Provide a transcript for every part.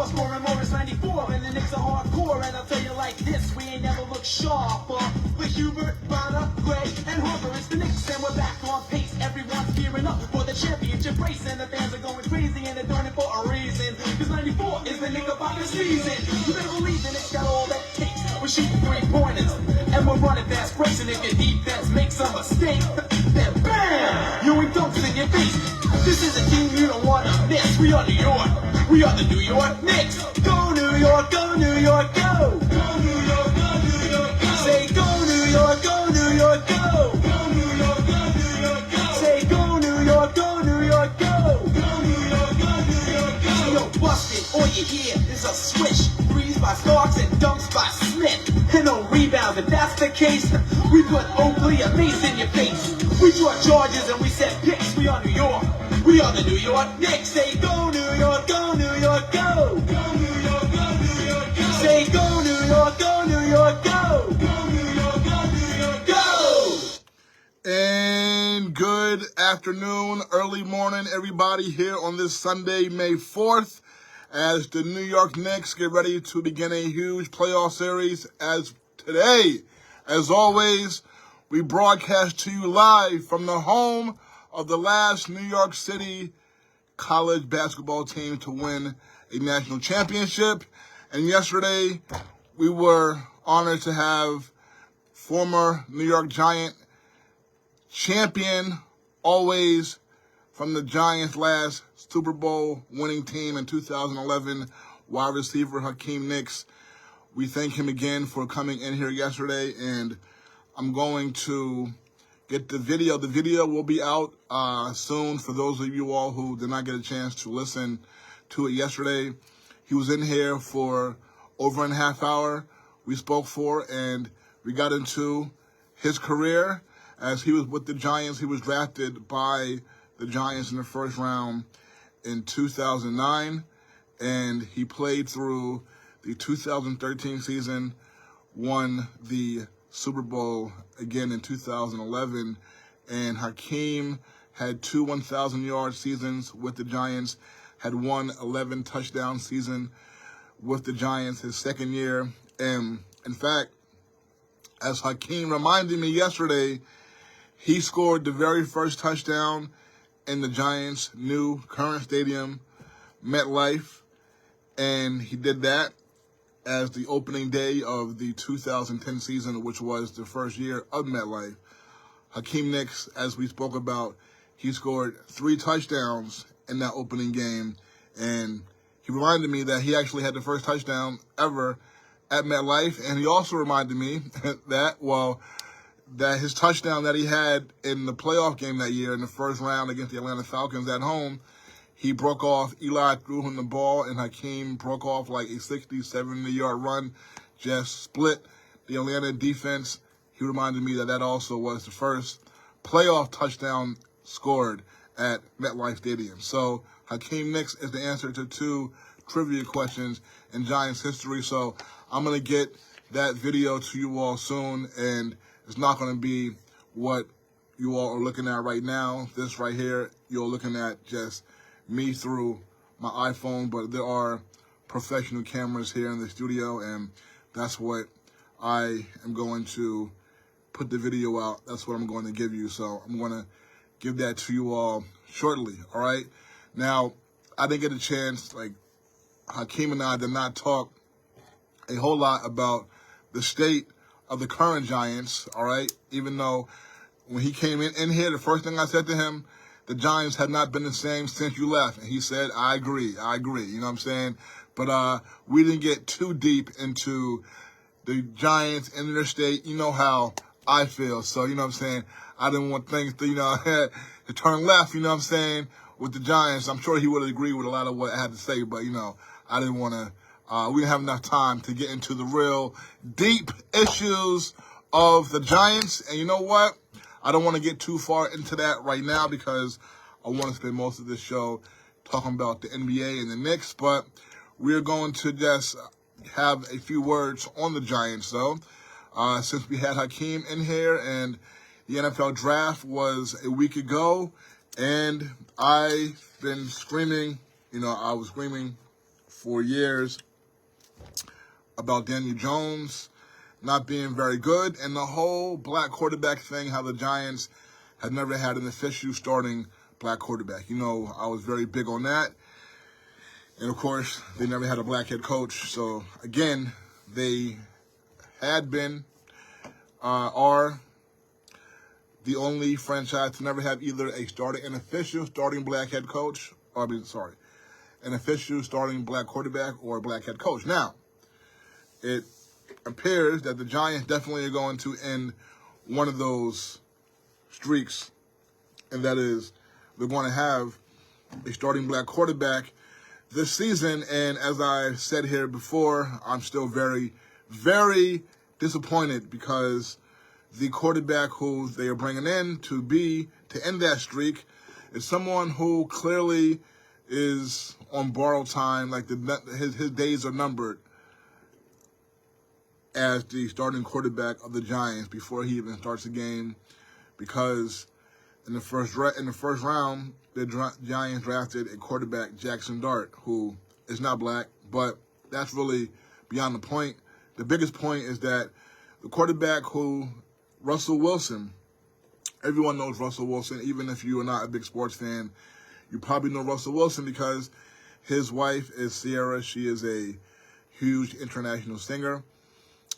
scoring more is 94, and the Knicks are hardcore. And I'll tell you like this, we ain't never looked sharper. With Hubert, Bonner, Kway, and Harper, it's the Knicks, and we're back on pace. Everyone's gearing up for the championship race, and the fans are going crazy, and they're doing it for a reason. Cause 94 is the Knickerbocker season. You better believe the Knicks got all that takes. We're shooting 3-pointers, and we're running fast breaks, and if your defense makes a mistake, then bam, you ain't dunks in your face. This is a team you don't wanna miss. We are New York. We are the New York Knicks. Go New York, go New York, go. Go New York, go New York, go. Say go New York, go New York, go. Go New York, go New York, go. Say go New York, go New York, go. Go New York, go New York, go. So yo, busted, all you hear is a swish. Threes by Starks and dunks by Smith. And no rebounds, if that's the case, we put Oakley and Mace in your face. We draw charges and we set picks. We are New York. We are the New York Knicks. Say go New York, go New York, go. Go New York, go New York, go. Say go New York, go New York, go. Go New York, go New York, go. And good afternoon, early morning, everybody here on this Sunday, May 4th, as the New York Knicks get ready to begin a huge playoff series. As today, as always, we broadcast to you live from the home of the last New York City college basketball team to win a national championship. And yesterday, we were honored to have former New York Giant champion, always from the Giants' last Super Bowl winning team in 2011, wide receiver Hakeem Nicks. We thank him again for coming in here yesterday, and I'm going to get the video. The video will be out soon for those of you all who did not get a chance to listen to it yesterday. He was in here for over a half hour. We spoke for, and we got into his career as he was with the Giants. He was drafted by the Giants in the first round in 2009, and he played through the 2013 season, won the Super Bowl again in 2011, and Hakeem had two 1,000-yard seasons with the Giants, had one 11-touchdown season with the Giants his second year. And in fact, as Hakeem reminded me yesterday, he scored the very first touchdown in the Giants' new current stadium, MetLife, and he did that as the opening day of the 2010 season, which was the first year of MetLife. Hakeem Nicks, as we spoke about, he scored 3 touchdowns in that opening game, and he reminded me that he actually had the first touchdown ever at MetLife, and he also reminded me that his touchdown that he had in the playoff game that year in the first round against the Atlanta Falcons at home, he broke off. Eli threw him the ball, and Hakeem broke off like a 60, 70-yard run, just split the Atlanta defense. He reminded me that also was the first playoff touchdown scored at MetLife Stadium. So Hakeem Nicks is the answer to 2 trivia questions in Giants history. So I'm going to get that video to you all soon, and it's not going to be what you all are looking at right now. This right here, you're looking at just me through my iPhone, but there are professional cameras here in the studio, and that's what I am going to put the video out. That's what I'm going to give you. So I'm going to give that to you all shortly, all right? Now, I didn't get a chance, Hakeem and I did not talk a whole lot about the state of the current Giants, all right? Even though when he came in here, the first thing I said to him, the Giants have not been the same since you left. And he said, I agree. You know what I'm saying? But we didn't get too deep into the Giants and their state. You know how I feel. So, you know what I'm saying? I didn't want things to, to turn left, you know what I'm saying, with the Giants. I'm sure he would agree with a lot of what I had to say, but, I didn't want to, we didn't have enough time to get into the real deep issues of the Giants. And you know what? I don't want to get too far into that right now because I want to spend most of this show talking about the NBA and the Knicks. But we're going to just have a few words on the Giants, though. Since we had Hakeem in here and the NFL draft was a week ago, and I've been screaming, I was screaming for years about Daniel Jones not being very good, and the whole black quarterback thing, how the Giants had never had an official starting black quarterback. You know, I was very big on that. And, of course, they never had a black head coach. So, again, they had been, are the only franchise to never have either an official starting black head coach, an official starting black quarterback or a black head coach. Now, it appears that the Giants definitely are going to end one of those streaks, and that is they're going to have a starting black quarterback this season. And as I said here before, I'm still very, very disappointed because the quarterback who they are bringing in to end that streak is someone who clearly is on borrowed time, like his days are numbered as the starting quarterback of the Giants before he even starts the game, because in the first round, the Giants drafted a quarterback, Jackson Dart, who is not black, but that's really beyond the point. The biggest point is that the quarterback Russell Wilson, everyone knows Russell Wilson. Even if you are not a big sports fan, you probably know Russell Wilson because his wife is Sierra. She is a huge international singer.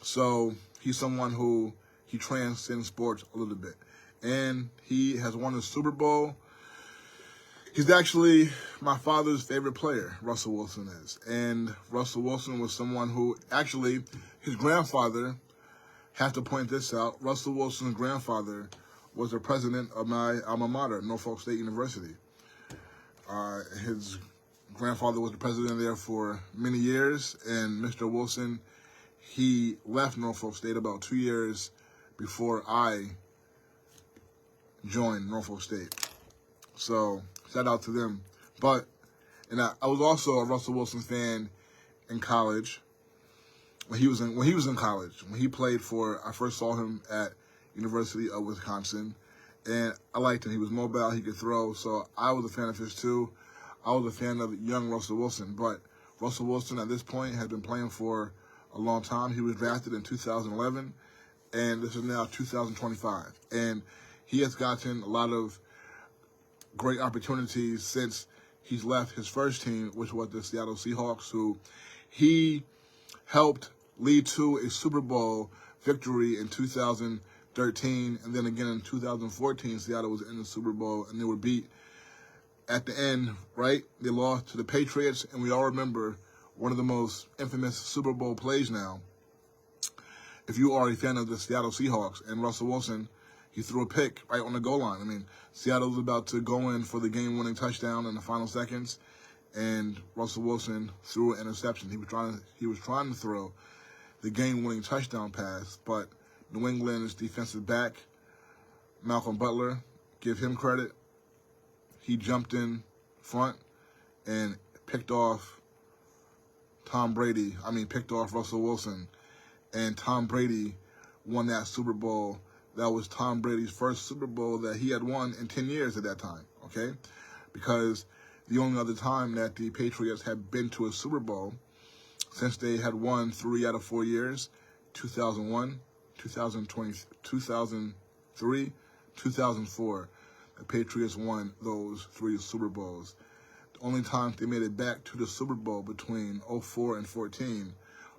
So he's someone who he transcends sports a little bit. And he has won a Super Bowl. He's actually my father's favorite player, Russell Wilson is. And Russell Wilson was someone who actually, his grandfather, have to point this out, Russell Wilson's grandfather was the president of my alma mater, Norfolk State University. His grandfather was the president there for many years, and Mr. Wilson, he left Norfolk State about 2 years before I joined Norfolk State. So, shout out to them. And I was also a Russell Wilson fan in college. When he was in college, when he played I first saw him at University of Wisconsin, and I liked him. He was mobile, he could throw, so I was a fan of his too. I was a fan of young Russell Wilson, but Russell Wilson at this point had been playing for a long time. He was drafted in 2011, and this is now 2025. And he has gotten a lot of great opportunities since he's left his first team, which was the Seattle Seahawks, who he helped lead to a Super Bowl victory in 2013, and then again in 2014, Seattle was in the Super Bowl, and they were beat at the end, right? They lost to the Patriots, and we all remember one of the most infamous Super Bowl plays now. If you are a fan of the Seattle Seahawks, and Russell Wilson, he threw a pick right on the goal line. I mean, Seattle was about to go in for the game-winning touchdown in the final seconds, and Russell Wilson threw an interception. He was trying to throw the game-winning touchdown pass, but New England's defensive back, Malcolm Butler, give him credit. He jumped in front and picked off Russell Wilson, and Tom Brady won that Super Bowl. That was Tom Brady's first Super Bowl that he had won in 10 years at that time, okay? Because the only other time that the Patriots had been to a Super Bowl since they had won 3 out of 4 years, 2001, 2003, 2004, the Patriots won those 3 Super Bowls. The only time they made it back to the Super Bowl between 04 and 14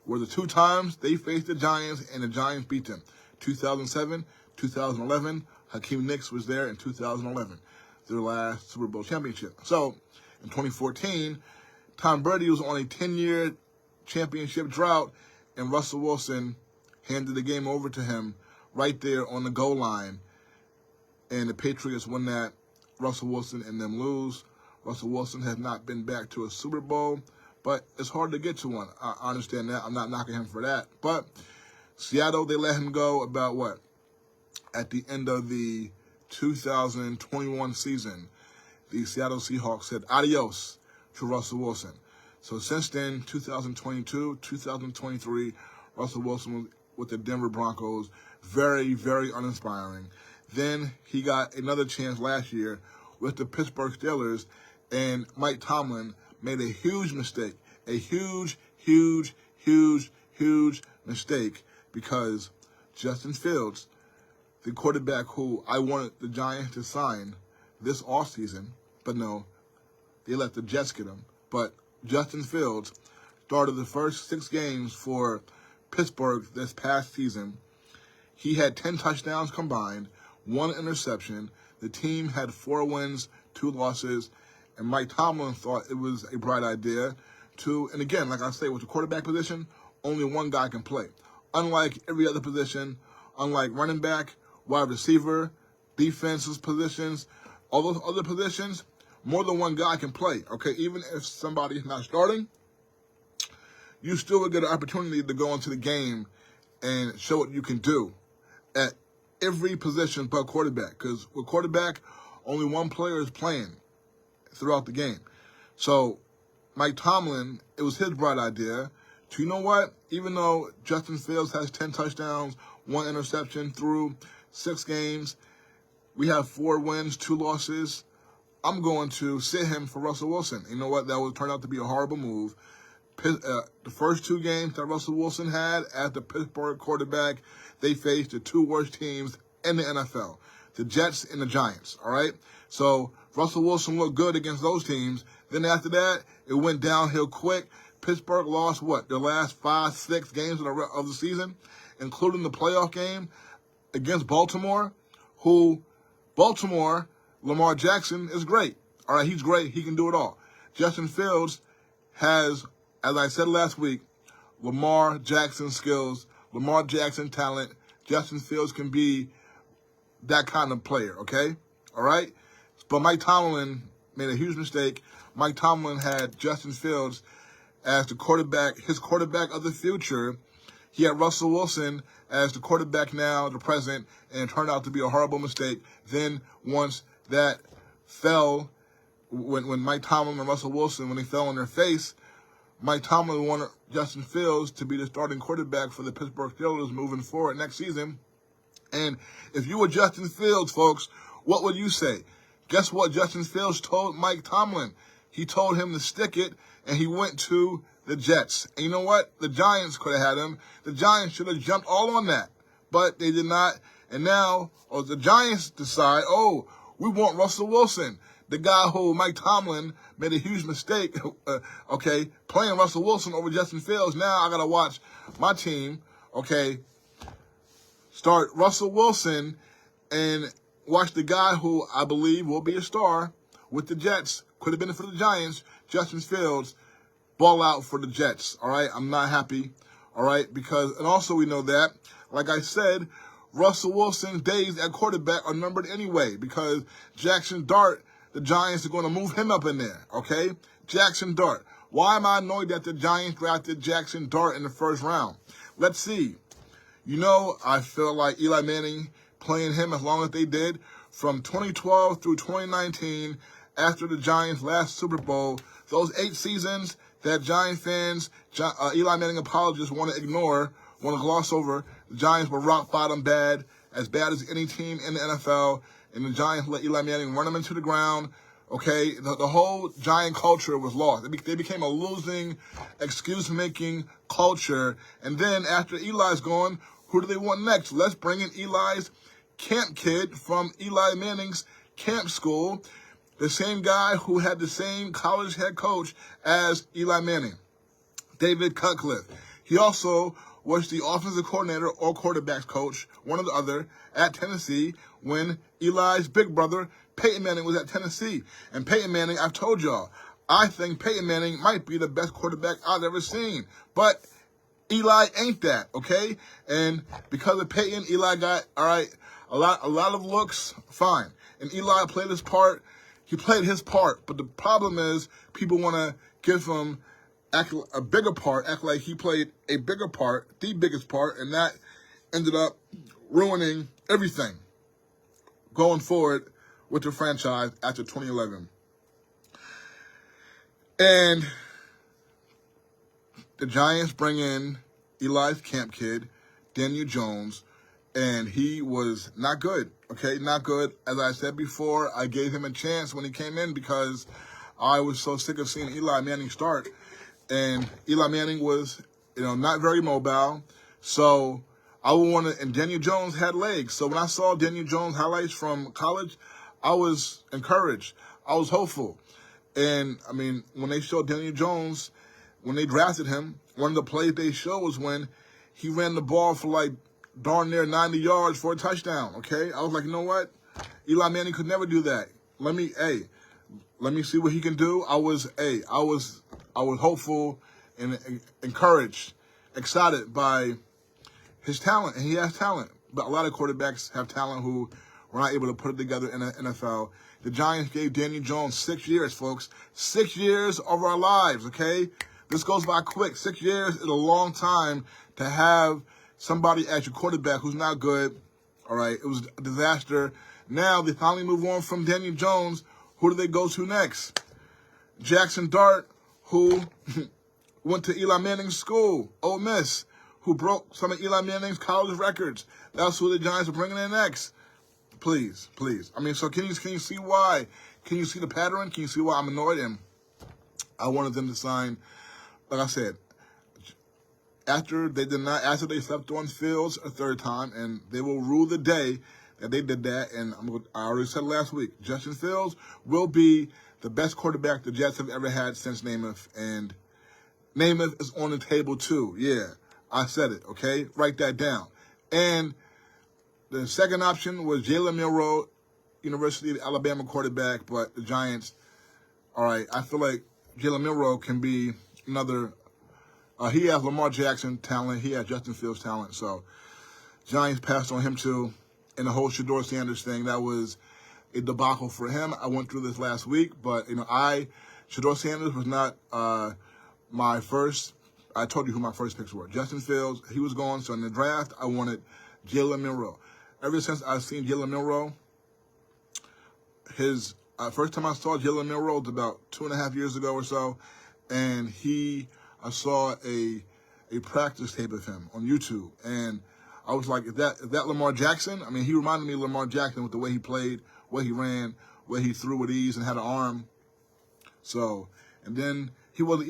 were the 2 times they faced the Giants and the Giants beat them. 2007, 2011, Hakeem Nicks was there in 2011, their last Super Bowl championship. So, in 2014, Tom Brady was on a 10-year championship drought, and Russell Wilson handed the game over to him right there on the goal line. And the Patriots won that. Russell Wilson and them lose. Russell Wilson has not been back to a Super Bowl, but it's hard to get to one. I understand that. I'm not knocking him for that. But Seattle, they let him go about what? At the end of the 2021 season, the Seattle Seahawks said adios to Russell Wilson. So since then, 2022, 2023, Russell Wilson was with the Denver Broncos. Very, very uninspiring. Then he got another chance last year with the Pittsburgh Steelers, and Mike Tomlin made a huge mistake, a huge, huge, huge, huge mistake because Justin Fields, the quarterback who I wanted the Giants to sign this offseason, but no, they let the Jets get him. But Justin Fields started the first 6 games for Pittsburgh this past season. He had 10 touchdowns combined, 1 interception. The team had 4 wins, 2 losses, and Mike Tomlin thought it was a bright idea to, and again, like I say, with the quarterback position, only one guy can play. Unlike every other position, unlike running back, wide receiver, defensive positions, all those other positions, more than one guy can play, okay? Even if somebody's not starting, you still would get an opportunity to go into the game and show what you can do at every position but quarterback. Because with quarterback, only one player is playing throughout the game. So Mike Tomlin, it was his bright idea to, you know what, even though Justin Fields has 10 touchdowns, 1 interception through 6 games, we have 4 wins, 2 losses, I'm going to sit him for Russell Wilson. You know what? That would turn out to be a horrible move. The first 2 games that Russell Wilson had as the Pittsburgh quarterback, they faced the 2 worst teams in the NFL, the Jets and the Giants, all right? So Russell Wilson looked good against those teams. Then after that, it went downhill quick. Pittsburgh lost, their last 5, 6 games of the season, including the playoff game against Baltimore, Lamar Jackson is great. All right, he's great. He can do it all. Justin Fields has, as I said last week, Lamar Jackson skills, Lamar Jackson talent. Justin Fields can be that kind of player, okay? All right? But Mike Tomlin made a huge mistake. Mike Tomlin had Justin Fields as the quarterback, his quarterback of the future. He had Russell Wilson as the quarterback now, the present, and it turned out to be a horrible mistake. Then once that fell, when Mike Tomlin and Russell Wilson, when they fell on their face, Mike Tomlin wanted Justin Fields to be the starting quarterback for the Pittsburgh Steelers moving forward next season. And if you were Justin Fields, folks, what would you say? Guess what Justin Fields told Mike Tomlin? He told him to stick it, and he went to the Jets. And you know what? The Giants could have had him. The Giants should have jumped all on that, but they did not. And now the Giants decide, we want Russell Wilson, the guy who Mike Tomlin made a huge mistake, playing Russell Wilson over Justin Fields. Now I got to watch my team, start Russell Wilson and watch the guy who I believe will be a star with the Jets. Could have been for the Giants, Justin Fields, ball out for the Jets, all right? I'm not happy, all right? Because, and also we know that, like I said, Russell Wilson's days at quarterback are numbered anyway because Jackson Dart, the Giants are going to move him up in there, okay? Jackson Dart. Why am I annoyed that the Giants drafted Jackson Dart in the first round? Let's see. You know, I feel like Eli Manning playing him as long as they did from 2012 through 2019 after the Giants' last Super Bowl, those 8 seasons that Giant fans, Eli Manning apologists want to ignore, want to gloss over. The Giants were rock bottom bad, as bad as any team in the NFL, and the Giants let Eli Manning run them into the ground. Okay, the whole Giant culture was lost. They became a losing, excuse-making culture. And then after Eli's gone, who do they want next? Let's bring in Eli's camp kid from Eli Manning's camp school, the same guy who had the same college head coach as Eli Manning, David Cutcliffe. He also was the offensive coordinator or quarterbacks coach, one or the other, at Tennessee when Eli's big brother, Peyton Manning, was at Tennessee. And Peyton Manning, I've told y'all, I think Peyton Manning might be the best quarterback I've ever seen. But Eli ain't that, okay? And because of Peyton, Eli got, a lot of looks, fine. And Eli played his part. He played his part. But the problem is people want to give him a bigger part, act like he played a bigger part, the biggest part, and that ended up ruining everything going forward with the franchise after 2011. And the Giants bring in Eli's camp kid, Daniel Jones, and he was not good, not good. As I said before, I gave him a chance when he came in because I was so sick of seeing Eli Manning start. and Eli Manning was, not very mobile. So I would want to, and Daniel Jones had legs. So when I saw Daniel Jones highlights from college, I was encouraged. I was hopeful. And, I mean, when they showed Daniel Jones, when they drafted him, one of the plays they showed was when he ran the ball for like darn near 90 yards for a touchdown, okay? I was like, you know what? Eli Manning could never do that. Let me see what he can do. I was hopeful and encouraged, excited by his talent, and he has talent. But a lot of quarterbacks have talent who were not able to put it together in the NFL. The Giants gave Daniel Jones 6 years, folks. 6 years of our lives, okay? This goes by quick. 6 years is a long time to have somebody as your quarterback who's not good. All right, it was a disaster. Now they finally move on from Daniel Jones. Who do they go to next? Jackson Dart, who went to Eli Manning's school, Ole Miss, who broke some of Eli Manning's college records. That's who the Giants are bringing in next. Please. I mean, so can you see why? Can you see the pattern? Can you see why I'm annoyed? And I wanted them to sign, like I said, after they slept on Fields a third time, and they will rue the day that they did that. And I already said last week, Justin Fields will be the best quarterback the Jets have ever had since Namath, and Namath is on the table too. Yeah, I said it, okay? Write that down. And the second option was Jalen Milroe, University of Alabama quarterback, but the Giants, all right, I feel like Jalen Milroe can be another, he has Lamar Jackson talent, he has Justin Fields talent, so Giants passed on him too. And the whole Shedeur Sanders thing, that was a debacle for him. I went through this last week, but, Shedeur Sanders was not my first. I told you who my first picks were. Justin Fields, he was gone, so in the draft, I wanted Jalen Milroe. Ever since I've seen Jalen Milroe, his first time I saw Jalen Milroe was about 2.5 years ago or so, and I saw a practice tape of him on YouTube, and I was like, is that Lamar Jackson? I mean, he reminded me of Lamar Jackson with the way he played, way he ran, way he threw with ease and had an arm. So, and then he was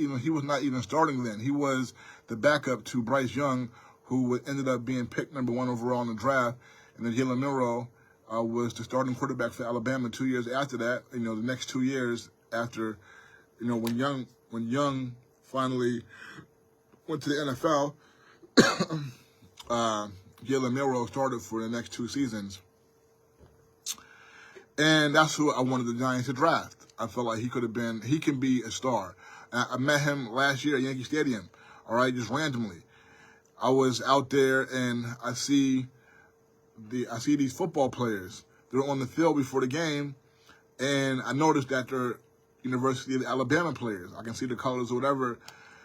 not even starting then. He was the backup to Bryce Young, who ended up being picked number 1 overall in the draft. And then Jalen Milroe was the starting quarterback for Alabama 2 years after that. The next 2 years after, when Young finally went to the NFL, Jalen Milroe started for the next 2 seasons. And that's who I wanted the Giants to draft. I felt like he can be a star. I met him last year at Yankee Stadium, all right, just randomly. I was out there and I see these football players. They're on the field before the game, and I noticed that they're University of Alabama players. I can see the colors or whatever.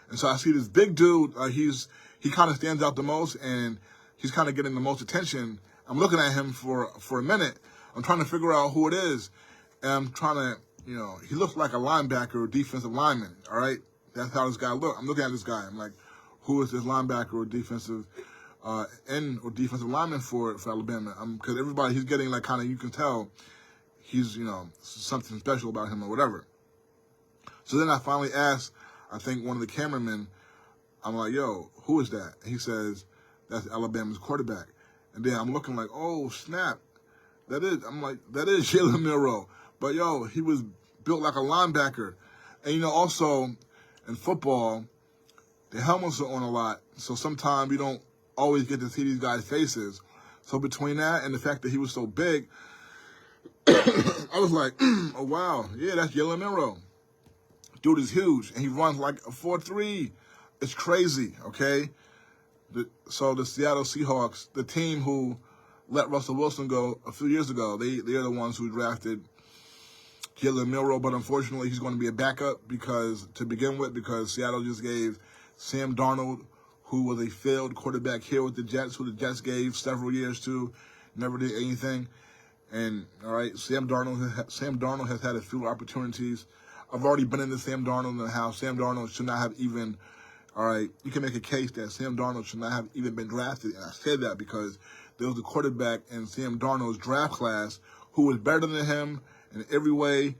And so I see this big dude. He kind of stands out the most, and he's kind of getting the most attention. I'm looking at him for a minute. I'm trying to figure out who it is. And I'm trying to, he looks like a linebacker or defensive lineman, all right? That's how this guy looks. I'm looking at this guy. I'm like, who is this linebacker or defensive end or defensive lineman for Alabama? Because everybody, he's getting like kind of, you can tell he's, something special about him or whatever. So then I finally asked, I think one of the cameramen, I'm like, yo, who is that? And he says, that's Alabama's quarterback. And then I'm looking like, oh, snap. That is Jalen Milroe. But, yo, he was built like a linebacker. And, also in football, the helmets are on a lot. So sometimes you don't always get to see these guys' faces. So between that and the fact that he was so big, I was like, oh, wow. Yeah, that's Jalen Milroe. Dude is huge. And he runs like a 4.3. It's crazy, okay? So the Seattle Seahawks, the team who let Russell Wilson go a few years ago, they're the ones who drafted Jalen Milroe, but unfortunately he's going to be a backup because Seattle just gave Sam Darnold, who was a failed quarterback here with the Jets, who the Jets gave several years to, never did anything. And, all right, Sam Darnold has had a few opportunities. I've already been into Sam Darnold in the house. Sam Darnold should not have even, all right, you can make a case that Sam Darnold should not have even been drafted. And I say that because there was a quarterback in Sam Darnold's draft class who was better than him in every way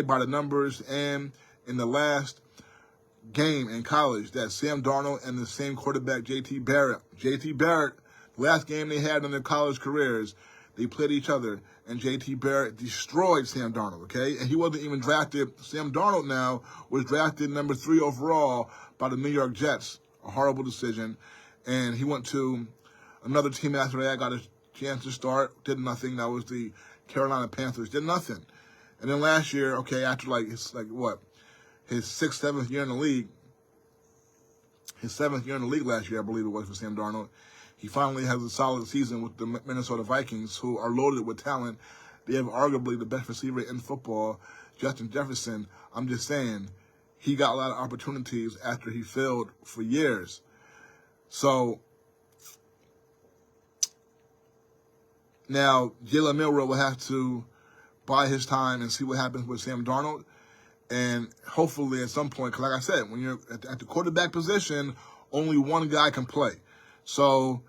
by the numbers. And in the last game in college that Sam Darnold and the same quarterback, J.T. Barrett, the last game they had in their college careers, they played each other, and J.T. Barrett destroyed Sam Darnold, okay? And he wasn't even drafted. Sam Darnold now was drafted number 3 overall by the New York Jets, a horrible decision. And he went to another team after that, got a chance to start, did nothing. That was the Carolina Panthers, did nothing. And then last year, okay, after his 6th, 7th year in the league, his 7th year in the league last year, I believe it was, for Sam Darnold, he finally has a solid season with the Minnesota Vikings, who are loaded with talent. They have arguably the best receiver in football, Justin Jefferson. I'm just saying, he got a lot of opportunities after he failed for years. So now Jalen Milroe will have to buy his time and see what happens with Sam Darnold. And hopefully at some point, because like I said, when you're at the quarterback position, only one guy can play. So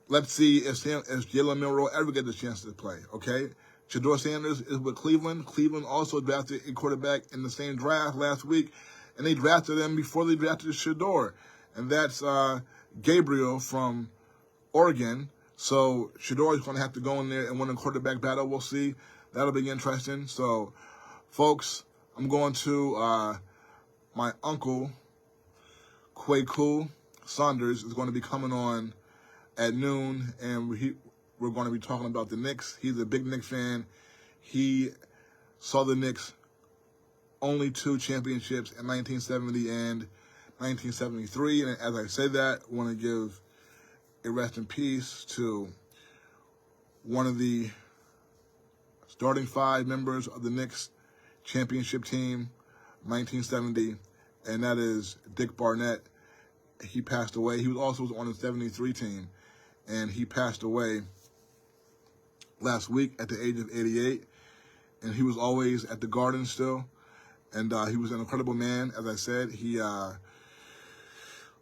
let's see if Jalen Milroe ever gets a chance to play, okay? Shedeur Sanders is with Cleveland. Cleveland also drafted a quarterback in the same draft last week, and they drafted him before they drafted Shedeur. And that's Gabriel from Oregon. So Shedeur is going to have to go in there and win a quarterback battle. We'll see. That'll be interesting. So, folks, I'm going to my uncle, Kway Ku Saunders, is going to be coming on at noon, and we're going to be talking about the Knicks. He's a big Knicks fan. He saw the Knicks only 2 championships in 1970 and 1973. And as I say that, I want to give a rest in peace to one of the starting 5 members of the Knicks championship team, 1970, and that is Dick Barnett. He passed away. He was also on the 73 team, and he passed away last week at the age of 88. And he was always at the Garden still, and he was an incredible man. As I said, he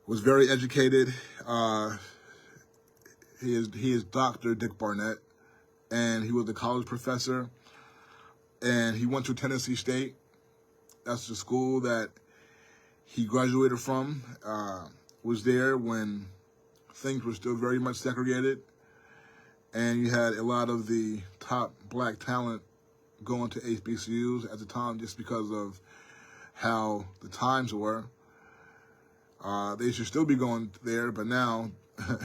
was very educated. He is Dr. Dick Barnett, and he was a college professor, and he went to Tennessee State. That's the school that he graduated from. Was there when things were still very much segregated, and you had a lot of the top black talent going to HBCUs at the time just because of how the times were. They should still be going there, but now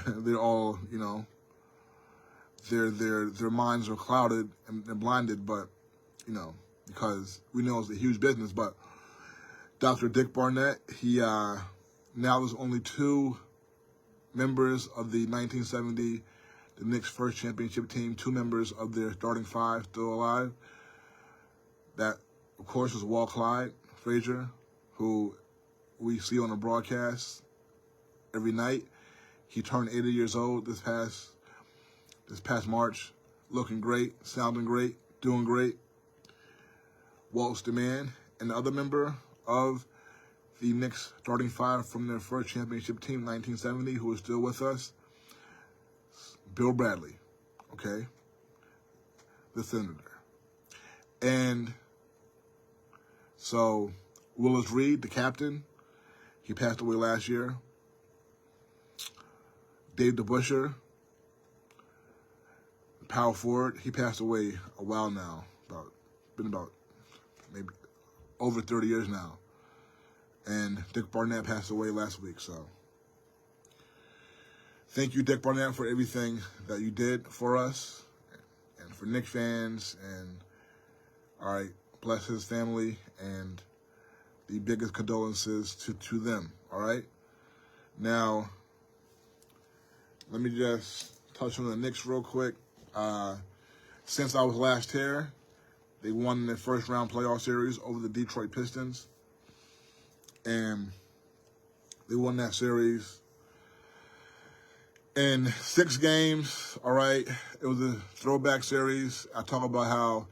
they're all, their minds are clouded and blinded, but, because we know it's a huge business. But Dr. Dick Barnett, he now there's only 2 members of the 1970, the Knicks' first championship team, 2 members of their starting 5 still alive. That, of course, is Walt Clyde Frazier, who we see on the broadcast every night. He turned 80 years old this past March, looking great, sounding great, doing great. Walt's the man. And the other member of the Knicks starting 5 from their first championship team, 1970, who is still with us, Bill Bradley, okay? The senator. And so Willis Reed, the captain, he passed away last year. Dave DeBusschere, the power forward, he passed away a while now. Been about maybe over 30 years now. And Dick Barnett passed away last week, so thank you, Dick Barnett, for everything that you did for us and for Knicks fans. And, all right, bless his family and the biggest condolences to them, all right? Now, let me just touch on the Knicks real quick. Since I was last here, they won their first round playoff series over the Detroit Pistons. And they won that series in 6 games, all right? It was a throwback series. I talk about how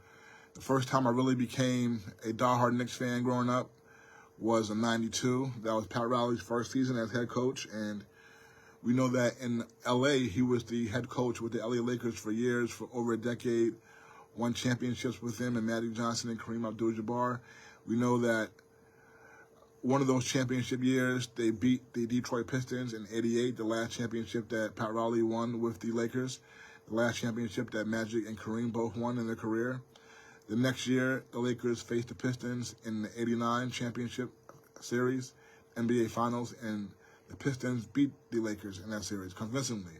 the first time I really became a diehard Knicks fan growing up was in '92. That was Pat Riley's first season as head coach. And we know that in L.A., he was the head coach with the L.A. Lakers for years, for over a decade, won championships with him and Magic Johnson and Kareem Abdul-Jabbar. We know that one of those championship years, they beat the Detroit Pistons in '88, the last championship that Pat Riley won with the Lakers, the last championship that Magic and Kareem both won in their career. The next year, the Lakers faced the Pistons in the '89 championship series, NBA Finals, and the Pistons beat the Lakers in that series convincingly.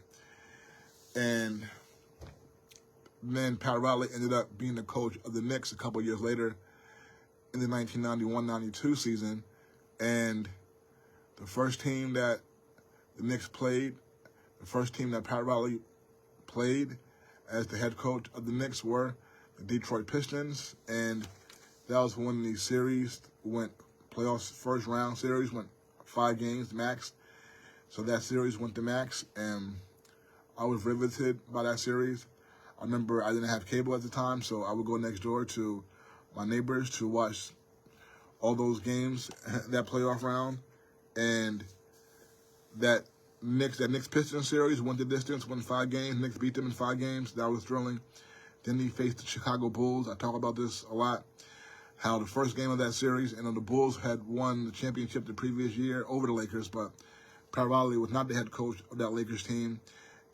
And then Pat Riley ended up being the coach of the Knicks a couple years later in the 1991-92 season. And the first team that the Knicks played, the first team that Pat Riley played as the head coach of the Knicks were the Detroit Pistons. And that was when the series went, playoffs first round series went 5 games max. So that series went to max, and I was riveted by that series. I remember I didn't have cable at the time, so I would go next door to my neighbors to watch all those games, that playoff round. And that Knicks Pistons series went the distance, won 5 games. Knicks beat them in 5 games. That was thrilling. Then he faced the Chicago Bulls. I talk about this a lot, how the first game of that series, and the Bulls had won the championship the previous year over the Lakers, but Pat Riley was not the head coach of that Lakers team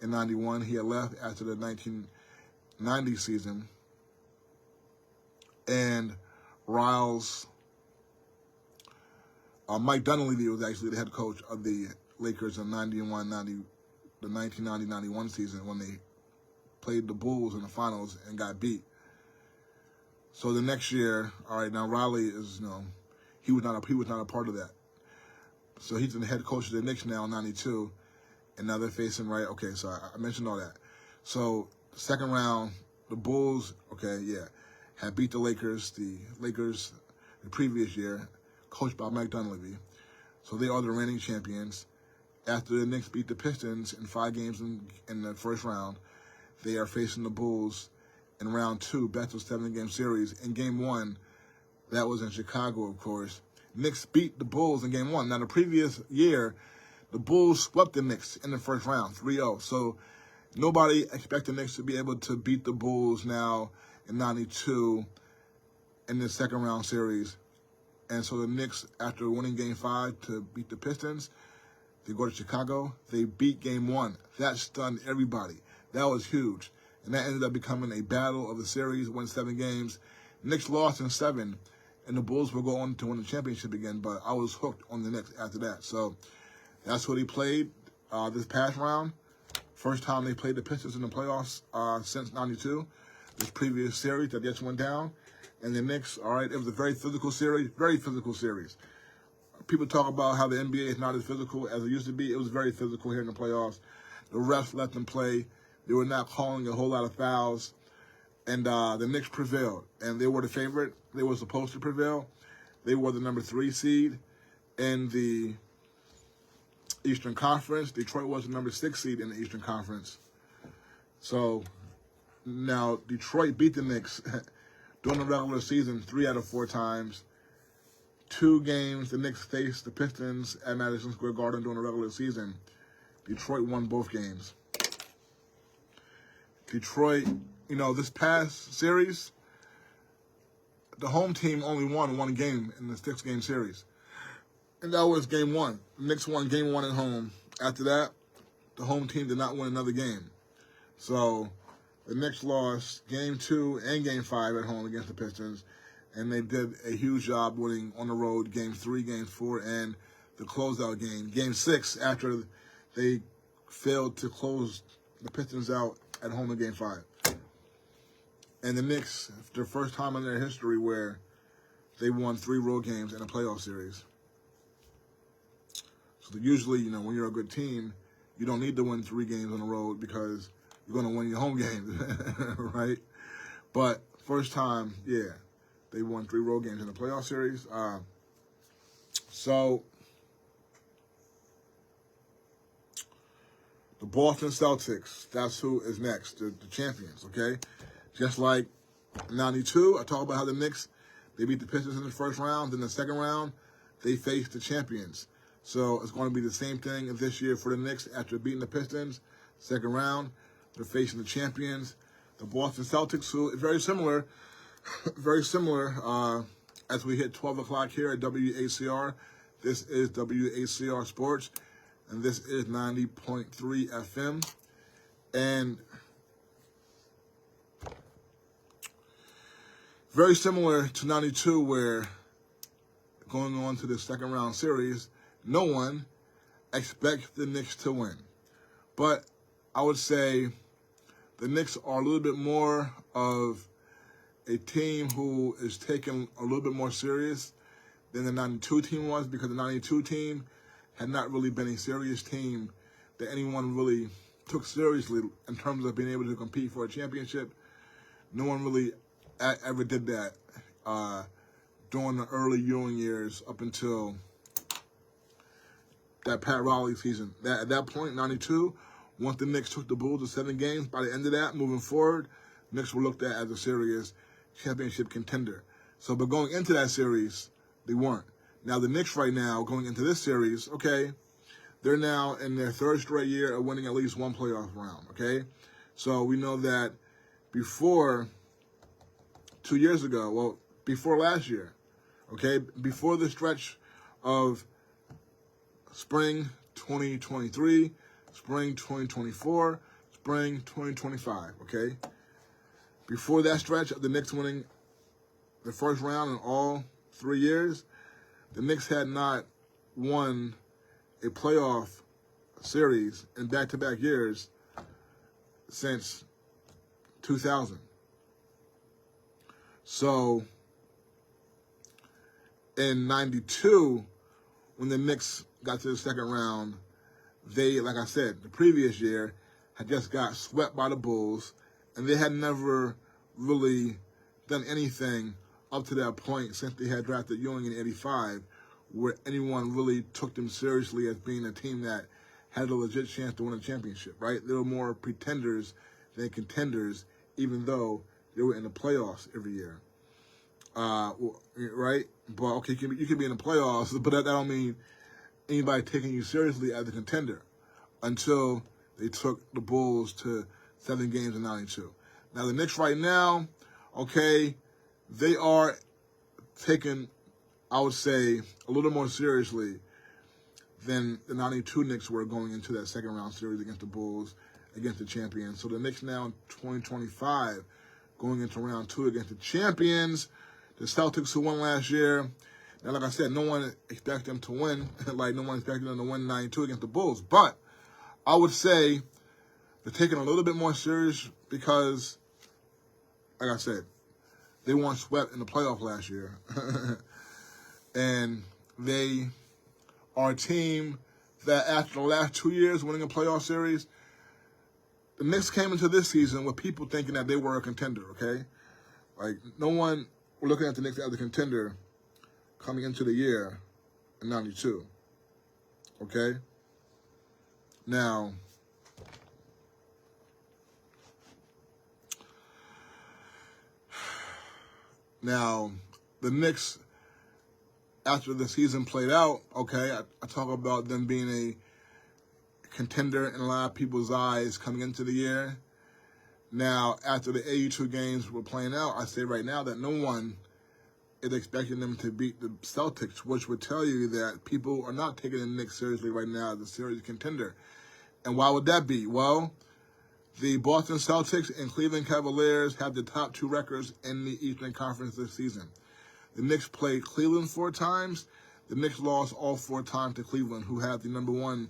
in '91. He had left after the 1990 season. And Riles, Mike Dunleavy was actually the head coach of the Lakers in the 1990-91 season when they played the Bulls in the finals and got beat. So the next year, all right, now Riley is, he was not a part of that. So he's the head coach of the Knicks now in '92, and now they're facing, right? Okay, so I mentioned all that. So second round, the Bulls, had beat the Lakers the previous year, coached by Mike Dunleavy. So they are the reigning champions. After the Knicks beat the Pistons in 5 games in the first round, they are facing the Bulls in round 2, best of 7-game series. In game 1, that was in Chicago, of course. Knicks beat the Bulls in game 1. Now, the previous year, the Bulls swept the Knicks in the first round, 3-0. So nobody expected the Knicks to be able to beat the Bulls now in '92 in the second round series. And so the Knicks, after winning game 5 to beat the Pistons, they go to Chicago. They beat game 1. That stunned everybody. That was huge. And that ended up becoming a battle of the series, won 7 games. Knicks lost in 7. And the Bulls will go on to win the championship again, but I was hooked on the Knicks after that. So that's what he played this past round. First time they played the Pistons in the playoffs since '92. This previous series that just went down. And the Knicks, all right, it was a very physical series, People talk about how the NBA is not as physical as it used to be. It was very physical here in the playoffs. The refs let them play. They were not calling a whole lot of fouls. And the Knicks prevailed, and they were the favorite. They were supposed to prevail. They were the number 3 seed in the Eastern Conference. Detroit was the number 6 seed in the Eastern Conference. So now Detroit beat the Knicks during the regular season 3 out of 4 times. 2 games, the Knicks faced the Pistons at Madison Square Garden during the regular season. Detroit won both games. Detroit, this past series, the home team only won 1 game in the 6-game series. And that was game 1. The Knicks won game 1 at home. After that, the home team did not win another game. So the Knicks lost game 2 and game 5 at home against the Pistons. And they did a huge job winning on the road game 3, game 4, and the closeout game. Game 6, after they failed to close the Pistons out at home in game 5. And the Knicks, their first time in their history where they won 3 road games in a playoff series. So usually, when you're a good team, you don't need to win 3 games on the road because you're going to win your home games, right? But first time, they won 3 road games in the playoff series. So the Boston Celtics, that's who is next, the champions, okay? Just like '92, I talk about how the Knicks, they beat the Pistons in the first round. Then the second round, they faced the champions. So it's going to be the same thing this year for the Knicks. After beating the Pistons, second round, they're facing the champions, the Boston Celtics, who is very similar, as we hit 12 o'clock here at WACR. This is WHCR Sports, and this is 90.3 FM. And very similar to 92, where going on to the second round series, no one expects the Knicks to win. But I would say the Knicks are a little bit more of a team who is taken a little bit more serious than the 92 team was, because the 92 team had not really been a serious team that anyone really took seriously in terms of being able to compete for a championship. No one really ever did that during the early Ewing years up until that Pat Riley season. At that point, 92, once the Knicks took the Bulls to 7 games, by the end of that, moving forward, Knicks were looked at as a serious championship contender. So, but going into that series, they weren't. Now, the Knicks right now, going into this series, okay, they're now in their 3rd straight year of winning at least one playoff round, okay? So we know that before 2 years ago, well, before last year, okay, before the stretch of spring 2023, spring 2024, spring 2025, okay? Before that stretch of the Knicks winning the first round in all 3 years, the Knicks had not won a playoff series in back-to-back years since 2000. So, in 92, when the Knicks got to the second round, they, like I said, the previous year, had just got swept by the Bulls, and they had never really done anything up to that point since they had drafted Ewing in 85, where anyone really took them seriously as being a team that had a legit chance to win a championship, right? They were more pretenders than contenders, even though they were in the playoffs every year, right? But, okay, you can be in the playoffs, but that don't mean anybody taking you seriously as a contender until they took the Bulls to 7 games in 92. Now, the Knicks right now, okay, they are taken, I would say, a little more seriously than the 92 Knicks were going into that second round series against the Bulls, against the champions. So the Knicks now in 2025 going into round 2 against the champions, the Celtics, who won last year. Now, like I said, no one expected them to win. Like, no one expected them to win 92 against the Bulls. But I would say they're taking a little bit more serious because, like I said, they weren't swept in the playoff last year. And they are a team that after the last 2 years winning a playoff series, the Knicks came into this season with people thinking that they were a contender, okay? Like, no one were looking at the Knicks as a contender coming into the year in 92, okay? Now, the Knicks, after the season played out, okay, I talk about them being a contender in a lot of people's eyes coming into the year. Now, after the 82 games were playing out, I say right now that no one is expecting them to beat the Celtics, which would tell you that people are not taking the Knicks seriously right now as a serious contender. And why would that be? Well, the Boston Celtics and Cleveland Cavaliers have the top 2 records in the Eastern Conference this season. The Knicks played Cleveland 4 times. The Knicks lost all 4 times to Cleveland, who had the number 1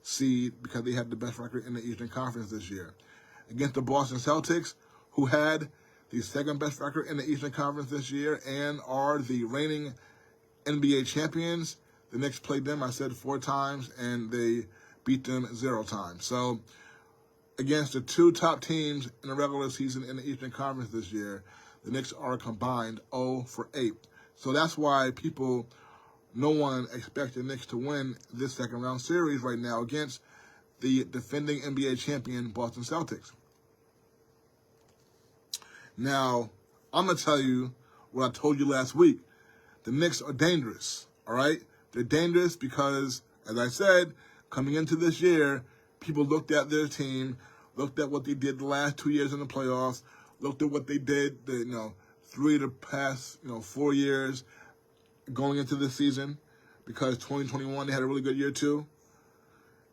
seed because they had the best record in the Eastern Conference this year. Against the Boston Celtics, who had the 2nd best record in the Eastern Conference this year and are the reigning NBA champions, the Knicks played them, I said, 4 times, and they beat them 0 times. So, against the 2 top teams in the regular season in the Eastern Conference this year, the Knicks are combined 0 for 8. So that's why no one expects the Knicks to win this second round series right now against the defending NBA champion Boston Celtics. Now, I'm going to tell you what I told you last week. The Knicks are dangerous, all right? They're dangerous because, as I said, coming into this year, people looked at their team, looked at what they did the last 2 years in the playoffs, looked at what they did, 3 of the past, 4 years going into this season, because 2021 they had a really good year too.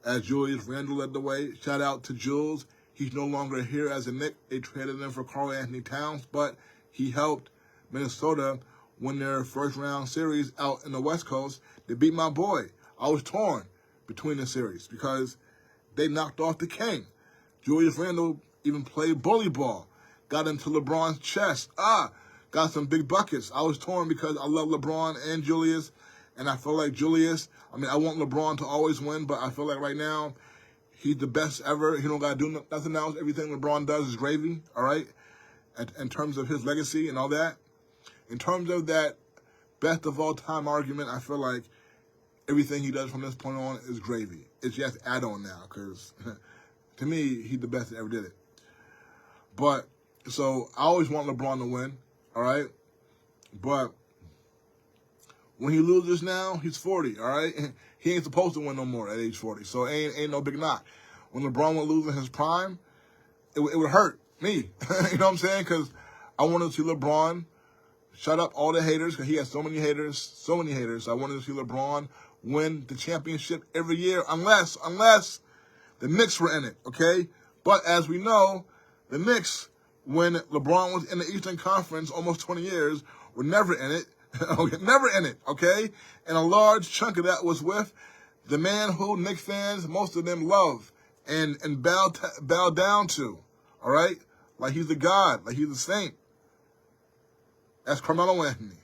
As Julius Randle led the way. Shout out to Jules. He's no longer here as a Knick. They traded him for Karl-Anthony Towns, but he helped Minnesota win their first-round series out in the West Coast. They beat my boy. I was torn between the series because they knocked off the king. Julius Randle even played bully ball, got into LeBron's chest. Got some big buckets. I was torn because I love LeBron and Julius, and I feel like Julius, I want LeBron to always win, but I feel like right now, he's the best ever. He don't got to do nothing else. Everything LeBron does is gravy, all right, in terms of his legacy and all that. In terms of that best of all time argument, I feel like everything he does from this point on is gravy. It's just add-on now because, to me, he's the best that ever did it. But, so, I always want LeBron to win, all right? But when he loses now, he's 40, all right? He ain't supposed to win no more at age 40, so ain't no big knock. When LeBron would lose in his prime, it would hurt me. You know what I'm saying? Because I wanted to see LeBron shut up all the haters, because he has so many haters. I wanted to see LeBron win the championship every year, unless the Knicks were in it, okay? But as we know, the Knicks, when LeBron was in the Eastern Conference almost 20 years, were never in it. Never in it, okay? And a large chunk of that was with the man who Knicks fans, most of them love and bow down to, all right? Like he's a god, like he's a saint. That's Carmelo Anthony,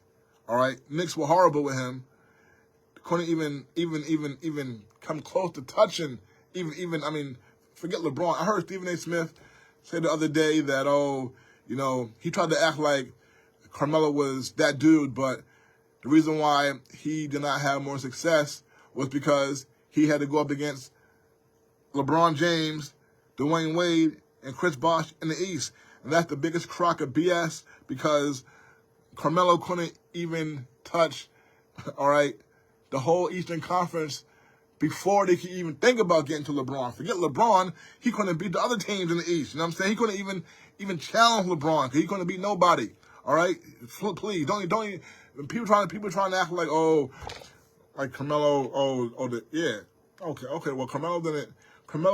all right? Knicks were horrible with him. Couldn't even come close to touching, forget LeBron. I heard Stephen A. Smith say the other day that, he tried to act like Carmelo was that dude, but the reason why he did not have more success was because he had to go up against LeBron James, Dwayne Wade, and Chris Bosh in the East. And that's the biggest crock of BS because Carmelo couldn't even touch, all right, the whole Eastern Conference before they could even think about getting to LeBron. Forget LeBron, he couldn't beat the other teams in the East. You know what I'm saying? He couldn't even challenge LeBron because he couldn't beat nobody. All right, please don't even. People trying to act like like Carmelo. Okay. Well, Carmelo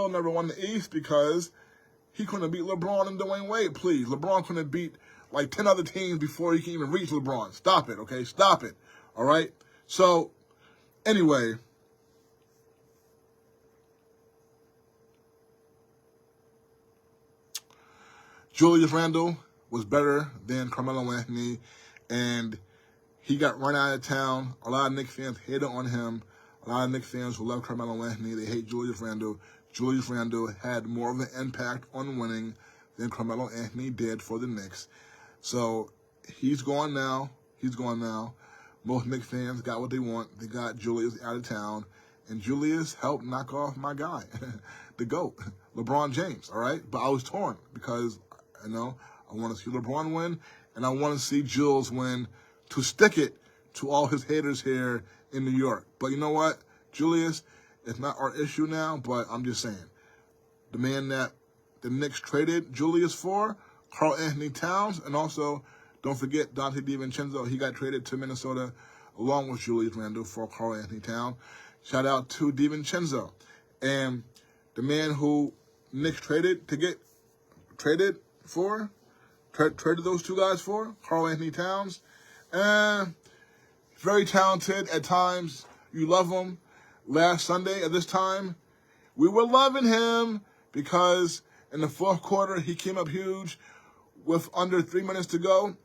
never won the East because he couldn't beat LeBron and Dwayne Wade. Please, LeBron couldn't beat like 10 other teams before he can even reach LeBron. Stop it, okay? Stop it. All right. So anyway. Julius Randle was better than Carmelo Anthony, and he got run out of town. A lot of Knicks fans hated on him. A lot of Knicks fans who love Carmelo Anthony, they hate Julius Randle. Julius Randle had more of an impact on winning than Carmelo Anthony did for the Knicks. So he's gone now. Most Knicks fans got what they want. They got Julius out of town, and Julius helped knock off my guy, the GOAT, LeBron James, all right? But I was torn because, I want to see LeBron win, and I want to see Jules win to stick it to all his haters here in New York. But you know what? Julius, it's not our issue now, but I'm just saying. The man that the Knicks traded Julius for, Karl-Anthony Towns, and also, don't forget, Dante DiVincenzo. He got traded to Minnesota along with Julius Randle for Karl-Anthony Towns. Shout out to DiVincenzo. And the man who Knicks traded those two guys for, Karl-Anthony Towns. Very talented at times. You love him. Last Sunday at this time, we were loving him because in the fourth quarter, he came up huge with under 3 minutes to go.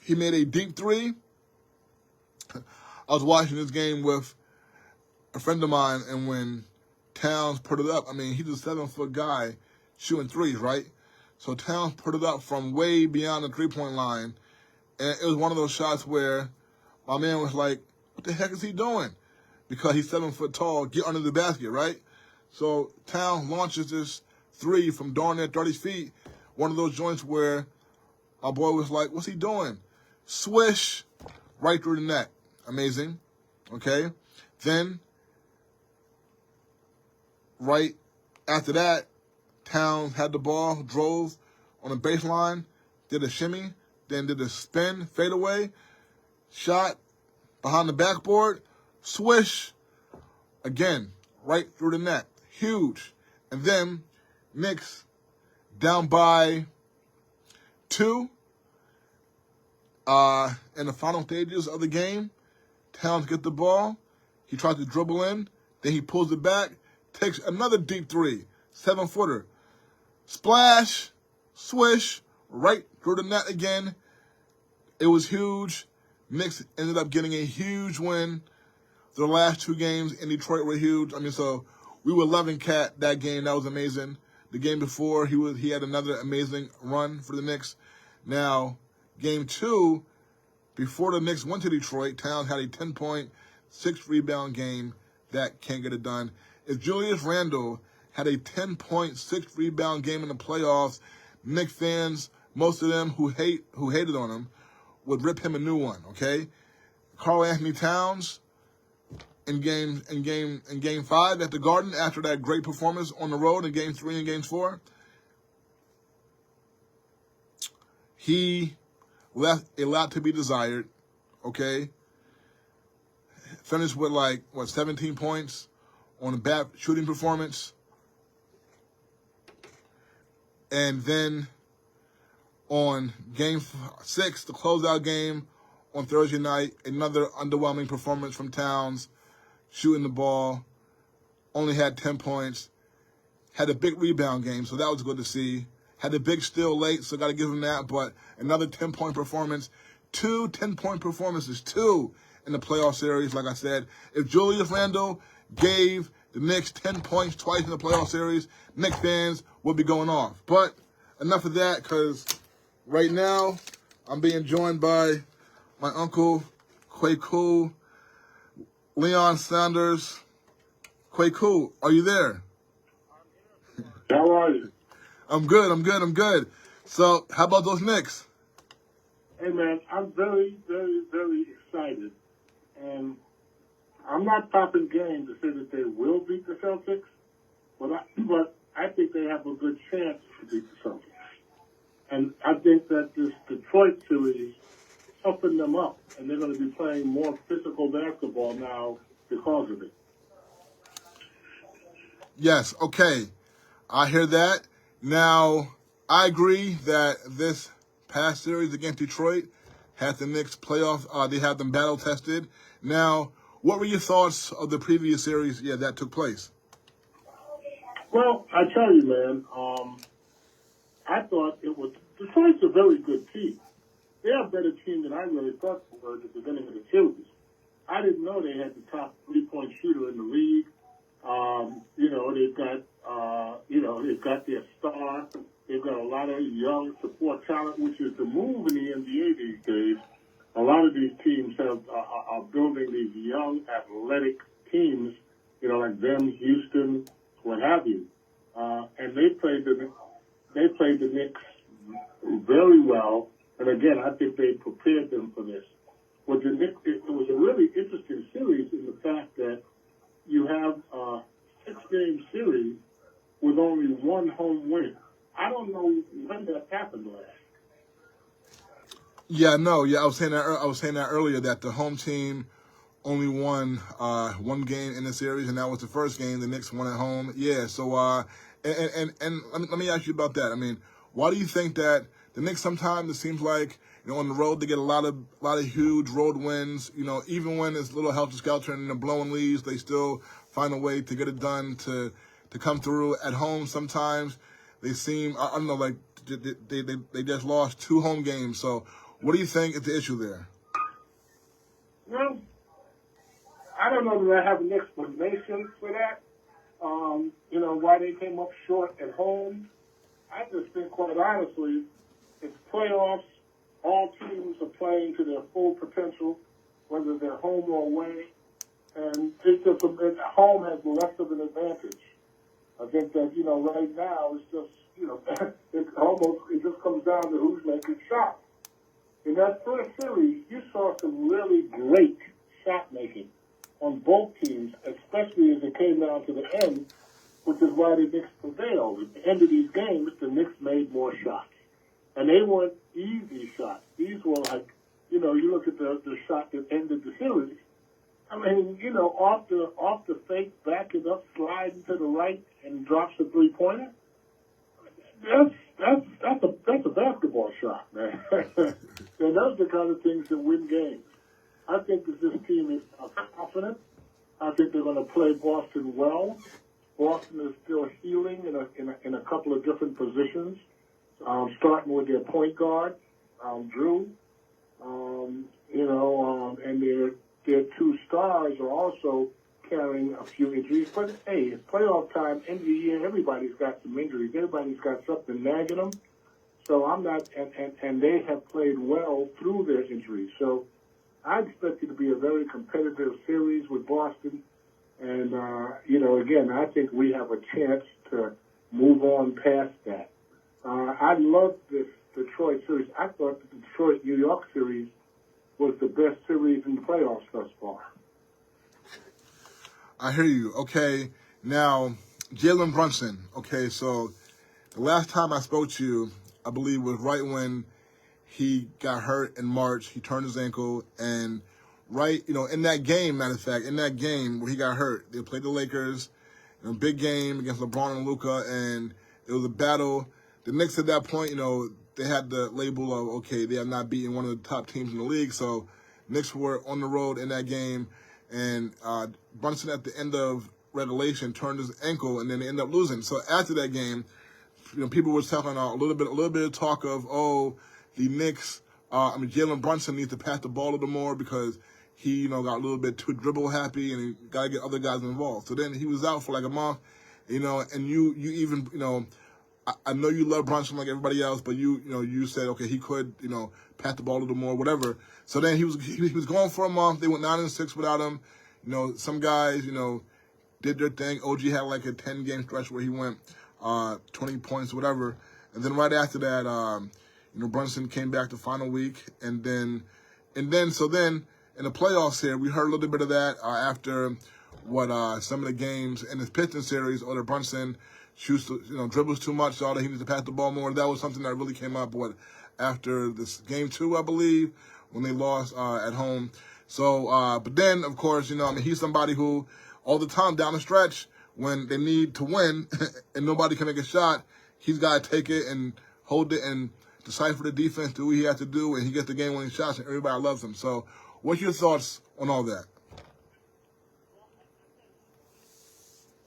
He made a deep three. I was watching this game with a friend of mine, and when Towns put it up, he's a 7-foot guy shooting threes, right? So Towns put it up from way beyond the three-point line, and it was one of those shots where my man was like, what the heck is he doing? Because he's 7 foot tall, get under the basket, right? So Towns launches this three from darn near 30 feet, one of those joints where my boy was like, what's he doing? Swish, right through the net. Amazing, okay? Then, right after that, Towns had the ball, drove on the baseline, did a shimmy, then did a spin, fadeaway, shot behind the backboard, swish, again, right through the net. Huge. And then Knicks down by 2 in the final stages of the game. Towns get the ball. He tries to dribble in. Then he pulls it back. Takes another deep 3. 7-footer. Splash. Swish. Right through the net again. It was huge. Knicks ended up getting a huge win. The last 2 games in Detroit were huge. I mean, so we were loving Cat that game. That was amazing. The game before, he had another amazing run for the Knicks. Now, game 2, before the Knicks went to Detroit, Towns had a 10-point, 6-rebound game. That can't get it done. If Julius Randle had a 10-point, 6-rebound game in the playoffs, Knicks fans, most of them who hated on him, would rip him a new one, okay? Karl Anthony Towns in game 5 at the Garden after that great performance on the road in game 3 and game 4, he left a lot to be desired, okay? Finished with 17 points on a bad shooting performance. And then on game 6, the closeout game on Thursday night, another underwhelming performance from Towns, shooting the ball, only had 10 points, had a big rebound game, so that was good to see. Had a big steal late, so got to give him that, but another 10-point performance. 2 10-point performances, 2 in the playoff series, like I said. If Julius Randle gave the Knicks 10 points twice in the playoff series, Knicks fans would be going off. But enough of that, because right now I'm being joined by my uncle, Kway Ku, Leon Saunders. Kway Ku, are you there? How are you? I'm good. So, how about those Knicks? Hey, man, I'm very, very, very excited. And I'm not popping game to say that they will beat the Celtics, but I think they have a good chance to beat the Celtics. And I think that this Detroit series toughened them up, and they're going to be playing more physical basketball now because of it. Yes, okay. I hear that. Now, I agree that this past series against Detroit had the Knicks playoff. They had them battle tested. Now, what were your thoughts of the previous series? Yeah, that took place. Well, I tell you, man, I thought Detroit's a very good team. They're a better team than I really thought they were at the beginning of the series. I didn't know they had the top 3-point shooter in the league. They've got their star. They've got a lot of young support talent, which is the move in the NBA these days. A lot of these teams are building these young, athletic teams, like them, Houston, what have you. And they played the Knicks very well. And again, I think they prepared them for this. With the Knicks, it was a really interesting series in the fact that you have a 6-game series with only one home win. I don't know when that happened last. Yeah, no, I was saying that earlier that the home team only won one game in the series, and that was the first game. The Knicks won at home. Yeah, so and let me ask you about that. I mean, why do you think that the Knicks sometimes it seems like on the road they get a lot of huge road wins. Even when it's a little helter-skelter and they're blowing leads, they still find a way to get it done to come through. At home sometimes they seem I don't know like they just lost 2 home games. So what do you think is the issue there? Well, I don't know that I have an explanation for that. Why they came up short at home. I just think, quite honestly, it's playoffs. All teams are playing to their full potential, whether they're home or away. And it's just home has less of an advantage. I think that, right now it's just, it just comes down to who's making shots. In that first series, you saw some really great shot making on both teams, especially as it came down to the end, which is why the Knicks prevailed. At the end of these games, the Knicks made more shots. And they weren't easy shots. These were like, you look at the shot that ended the series, I mean, you know, off the fake, backing up, sliding to the right, and drops a 3-pointer. That's a basketball shot, man. And those are the kind of things that win games. I think that this team is confident. I think they're going to play Boston well. Boston is still healing in a couple of different positions, starting with their point guard, Drew. And their two stars are also carrying a few injuries. But, hey, it's playoff time, end of the year, everybody's got some injuries. Everybody's got something nagging them. So I'm not – and they have played well through their injuries. So I expect it to be a very competitive series with Boston. And, again, I think we have a chance to move on past that. I love this Detroit series. I thought the Detroit-New York series was the best series in the playoffs thus far. I hear you. Okay, now, Jalen Brunson. Okay, so the last time I spoke to you, I believe, was right when he got hurt in March. He turned his ankle, and in that game, matter of fact, in that game where he got hurt, they played the Lakers in a big game against LeBron and Luka, and it was a battle. The Knicks at that point, they had the label of, okay, they have not beaten one of the top teams in the league, so Knicks were on the road in that game, and Brunson at the end of regulation turned his ankle, and then they ended up losing. So after that game, people were talking a little bit of talk of, the Knicks, Jalen Brunson needs to pass the ball a little more because he, got a little bit too dribble happy, and he got to get other guys involved. So then he was out for like a month, and you even, I know you love Brunson like everybody else, but you said, okay, he could, pass the ball a little more, whatever. So then he was gone for a month. They went 9-6 without him. Some guys, did their thing. OG had like a 10-game stretch where he went 20 points, whatever. And then right after that, Brunson came back the final week, and then in the playoffs here, we heard a little bit of that after some of the games in his Pistons series, or the Brunson dribbles too much, so that he needs to pass the ball more. That was something that really came up after this game 2, I believe, when they lost at home. So, but then, of course, he's somebody who all the time down the stretch, when they need to win and nobody can make a shot, he's got to take it and hold it and decipher the defense, do what he has to do, and he gets the game-winning shots, and everybody loves him. So what's your thoughts on all that?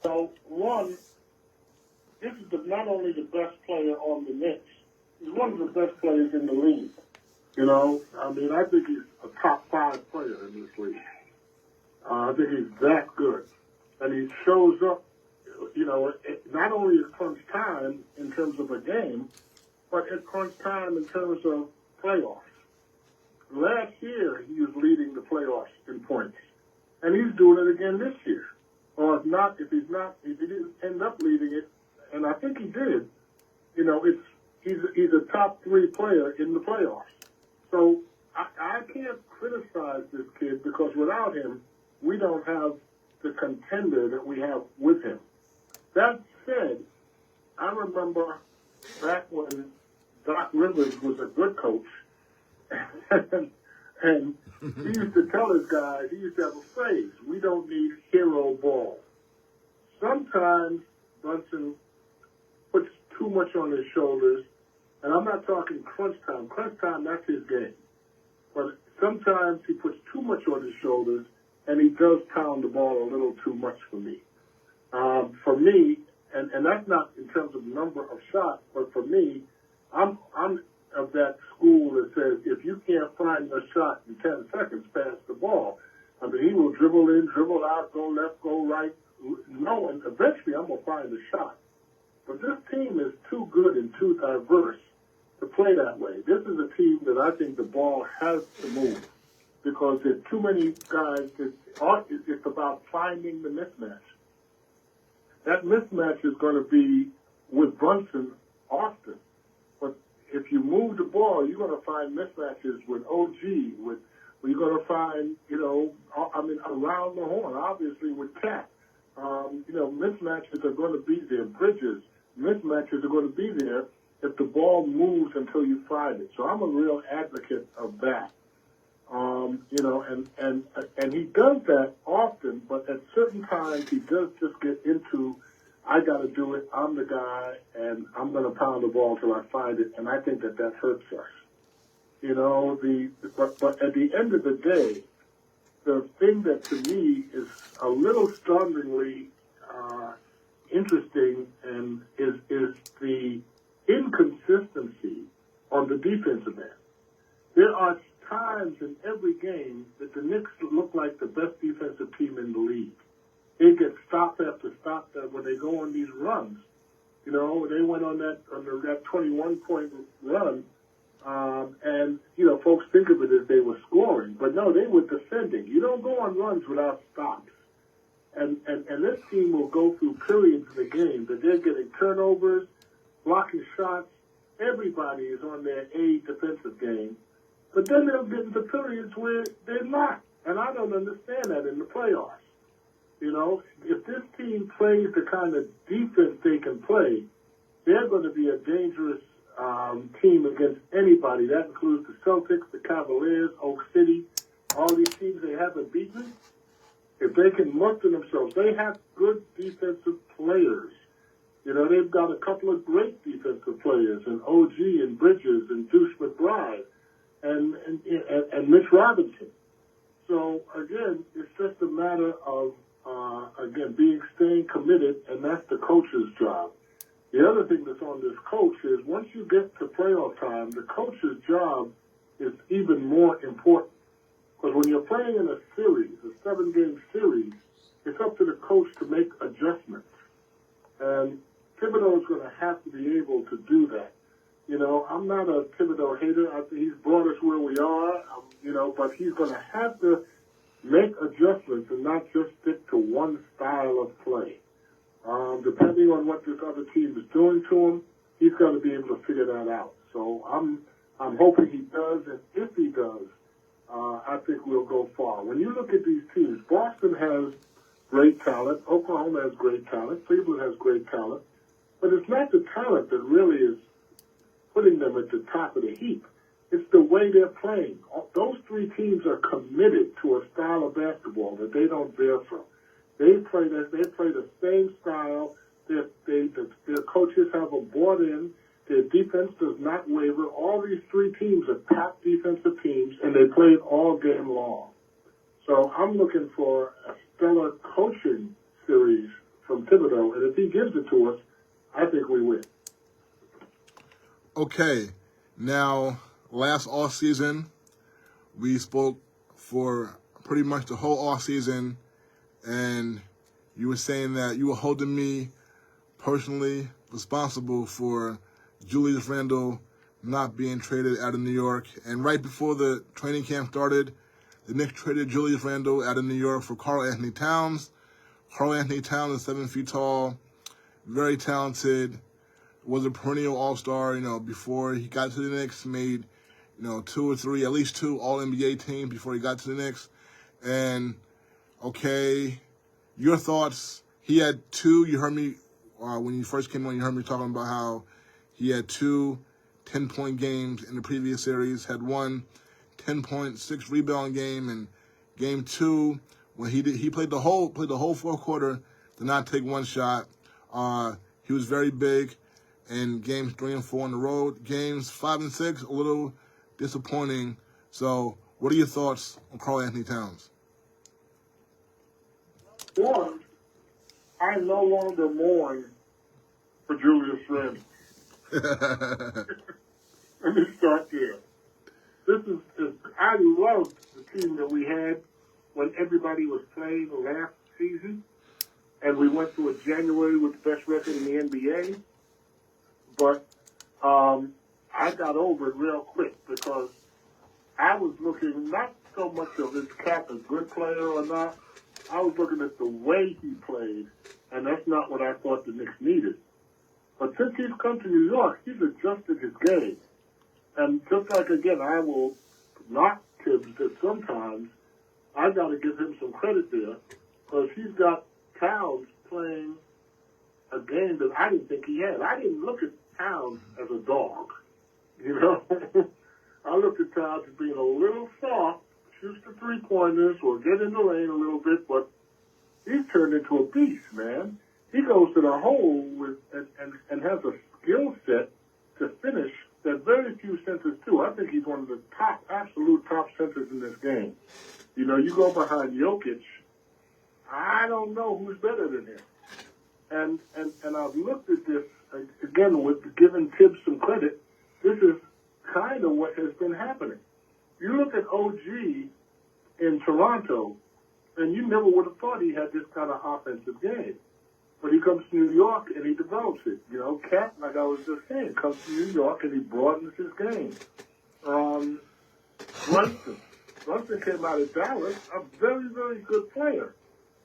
So, one, this is not only the best player on the Knicks, he's one of the best players in the league. I think he's a top 5 player in this league. I think he's that good. And he shows up, not only at crunch time in terms of a game, but at crunch time in terms of playoffs. Last year, he was leading the playoffs in points. And he's doing it again this year. Or if he didn't end up leading it, and I think he did, he's a top 3 player in the playoffs. So I can't criticize this kid because without him, we don't have the contender that we have with him. That said, I remember back when Doc Rivers was a good coach, and he used to tell his guys, he used to have a phrase, we don't need hero ball. Sometimes Brunson puts too much on his shoulders, and I'm not talking crunch time. Crunch time, that's his game. But sometimes he puts too much on his shoulders, and he does pound the ball a little too much for me. For me, and that's not in terms of number of shots, but for me, I'm of that school that says if you can't find a shot in 10 seconds, pass the ball. He will dribble in, dribble out, go left, go right, knowing eventually I'm going to find a shot. But this team is too good and too diverse to play that way. This is a team that I think the ball has to move because there's too many guys. It's about finding the mismatch. That mismatch is going to be with Brunson often. But if you move the ball, you're going to find mismatches with OG, you're going to find, around the horn, obviously with Cat. Mismatches are going to be there. Bridges, mismatches are going to be there if the ball moves until you find it. So I'm a real advocate of that. And he does that often, but at certain times he does just get into, I got to do it, I'm the guy, and I'm going to pound the ball till I find it, and I think that hurts us. But at the end of the day, the thing that to me is a little startlingly interesting and is the inconsistency on the defensive end. There are times in every game that the Knicks look like the best defensive team in the league. They get stop after stop when they go on these runs. They went on that 21-point run, and folks think of it as they were scoring, but no, they were defending. You don't go on runs without stops. And this team will go through periods in the game that they're getting turnovers, blocking shots. Everybody is on their A defensive game. But then they'll get into periods where they're not. And I don't understand that in the playoffs. If this team plays the kind of defense they can play, they're going to be a dangerous team against anybody. That includes the Celtics, the Cavaliers, Oak City, all these teams they haven't beaten. If they can muster themselves, they have good defensive players. They've got a couple of great defensive players, and OG and Bridges and Deuce McBride and Mitch Robinson. So, again, it's just a matter of, staying committed, and that's the coach's job. The other thing that's on this coach is once you get to playoff time, the coach's job is even more important. Because when you're playing in a series, a 7-game series, it's up to the coach to make adjustments. And Thibodeau is going to have to be able to do that. I'm not a Thibodeau hater. I think he's brought us where we are, but he's going to have to make adjustments and not just stick to one style of play. Depending on what this other team is doing to him, he's got to be able to figure that out. So I'm hoping he does, and if he does, I think we'll go far. When you look at these teams, Boston has great talent, Oklahoma has great talent, Cleveland has great talent, but it's not the talent that really is putting them at the top of the heap. It's the way they're playing. Those three teams are committed to a style of basketball that they don't veer from. They play the same style. Their coaches have them bought in. Their defense does not waver. All these three teams are top defensive teams, and they play it all game long. So I'm looking for a stellar coaching series from Thibodeau, and if he gives it to us, I think we win. Okay, now last off season, we spoke for pretty much the whole off season, and you were saying that you were holding me personally responsible for Julius Randle not being traded out of New York. And right before the training camp started, the Knicks traded Julius Randle out of New York for Karl Anthony Towns. Karl Anthony Towns is 7 feet tall, very talented, was a perennial all-star, before he got to the Knicks, made, 2 or 3, at least 2 All-NBA teams before he got to the Knicks. And, okay, your thoughts, he had 2, you heard me, when you first came on, you heard me talking about how he had 2 10-point games in the previous series, had 1 10-point, 6 rebound game, and game 2, when he played the whole fourth quarter, did not take 1 shot. He was very big in games 3 and 4 on the road. Games 5 and 6, a little disappointing. So, what are your thoughts on Karl Anthony Towns? One, I no longer mourn for Julius Randle. Let me start there. I loved the team that we had when everybody was playing last season, and we went through a January with the best record in the NBA. But I got over it real quick because I was looking not so much of this cat a good player or not. I was looking at the way he played, and that's not what I thought the Knicks needed. But since he's come to New York, he's adjusted his game. And just like, again, I will knock Tibbs that sometimes I got to give him some credit there because he's got Towns playing a game that I didn't think he had. I didn't look at Towns as a dog, I looked at Towns as being a little soft, shoots the three-pointers or get in the lane a little bit, but he's turned into a beast, man. He goes to the hole and has a skill set to finish that very few centers do. I think he's one of the absolute top centers in this game. You know, you go behind Jokic, I don't know who's better than him. And I've looked at this, again, with giving Tibbs some credit, this is kind of what has been happening. You look at OG in Toronto, and you never would have thought he had this kind of offensive game. But he comes to New York, and he develops it. You know, Cat, like I was just saying, comes to New York, and he broadens his game. Brunson came out of Dallas, a very, very good player.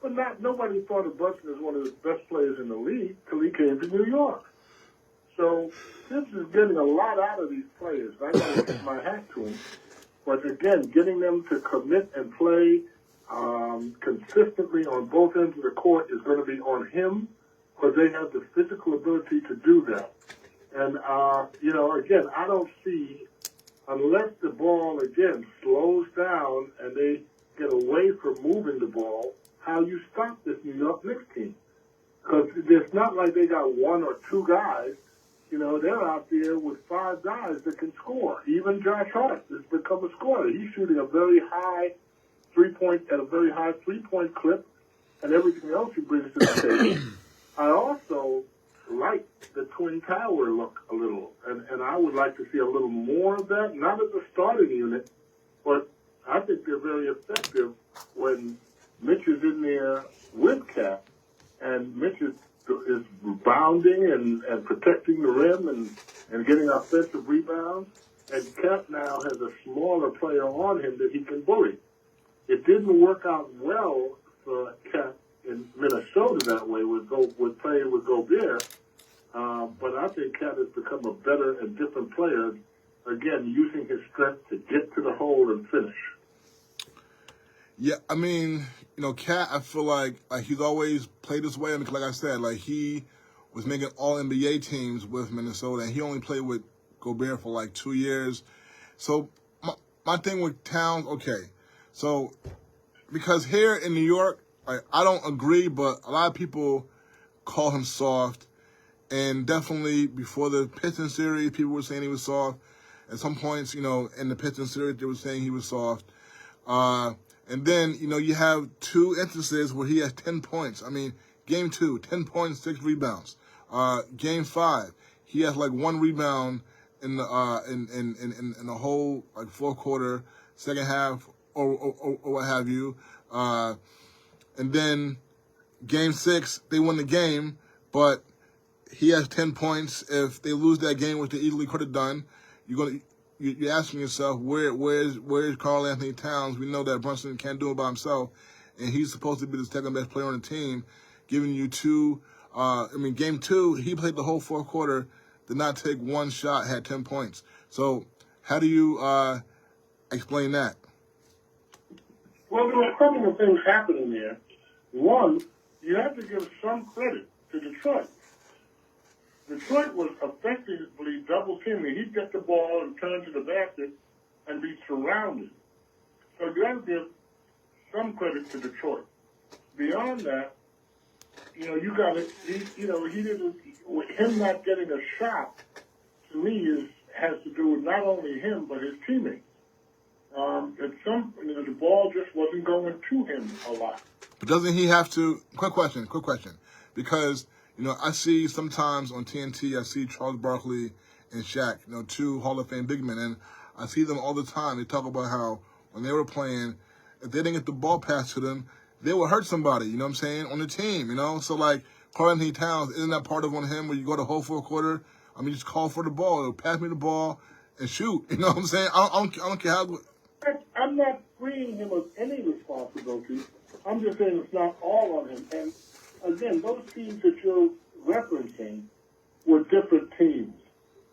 But nobody thought of Brunson as one of the best players in the league till he came to New York. So Tibbs is getting a lot out of these players. I got to tip my hat to him. But again, getting them to commit and play consistently on both ends of the court is going to be on him because they have the physical ability to do that. And, you know, again, I don't see, unless the ball, again, slows down and they get away from moving the ball, how you stop this New York Knicks team. Because it's not like they got one or two guys. You know, they're out there with five guys that can score. Even Josh Hart has become a scorer. He's shooting a very high three-point clip and everything else he brings to the table. I also like the Twin Tower look a little, and I would like to see a little more of that, not as a starting unit, but I think they're very effective when Mitch is in there with Cap, and Mitch is bounding and protecting the rim and getting offensive rebounds, and Cap now has a smaller player on him that he can bully. It didn't work out well for Cap in Minnesota that way with playing with Gobert, but I think Cap has become a better and different player, again, using his strength to get to the hole and finish. Yeah, I mean, you know, Cat, I feel like he's always played this way. I mean, like I said, like he was making all NBA teams with Minnesota, and he only played with Gobert for like 2 years. So my thing with Towns, okay. So because here in New York, I don't agree, but a lot of people call him soft. And definitely before the Pistons series, people were saying he was soft. At some points, you know, in the Pistons series, they were saying he was soft. And then, you know, you have two instances where he has 10 points. I mean, game 2, 10 points, 6 rebounds. Game 5, he has like 1 rebound in the whole like fourth quarter, second half, or what have you. And then game 6, they win the game, but he has 10 points. If they lose that game, which they easily could have done, you're asking yourself, where's Karl Anthony Towns? We know that Brunson can't do it by himself, and he's supposed to be the second best player on the team, giving you game 2, he played the whole fourth quarter, did not take one shot, had 10 points. So how do you explain that? Well, there were a couple of things happening there. One, you have to give some credit to Detroit. Detroit was effectively double teaming. He'd get the ball and turn to the basket and be surrounded. So you have to give some credit to Detroit. Beyond that, you know, with him not getting a shot, to me, has to do with not only him, but his teammates. The ball just wasn't going to him a lot. But doesn't he have to, quick question, because, you know, I see sometimes on TNT, I see Charles Barkley and Shaq, you know, 2 Hall of Fame big men, and I see them all the time. They talk about how when they were playing, if they didn't get the ball passed to them, they would hurt somebody, you know what I'm saying, on the team, you know? So, like, Karl Anthony Towns, isn't that part of on him where you go the whole fourth quarter? I mean, just call for the ball, pass me the ball, and shoot, you know what I'm saying? I don't care how... I'm not freeing him of any responsibility. I'm just saying it's not all on him. And, again, those teams that you're referencing were different teams.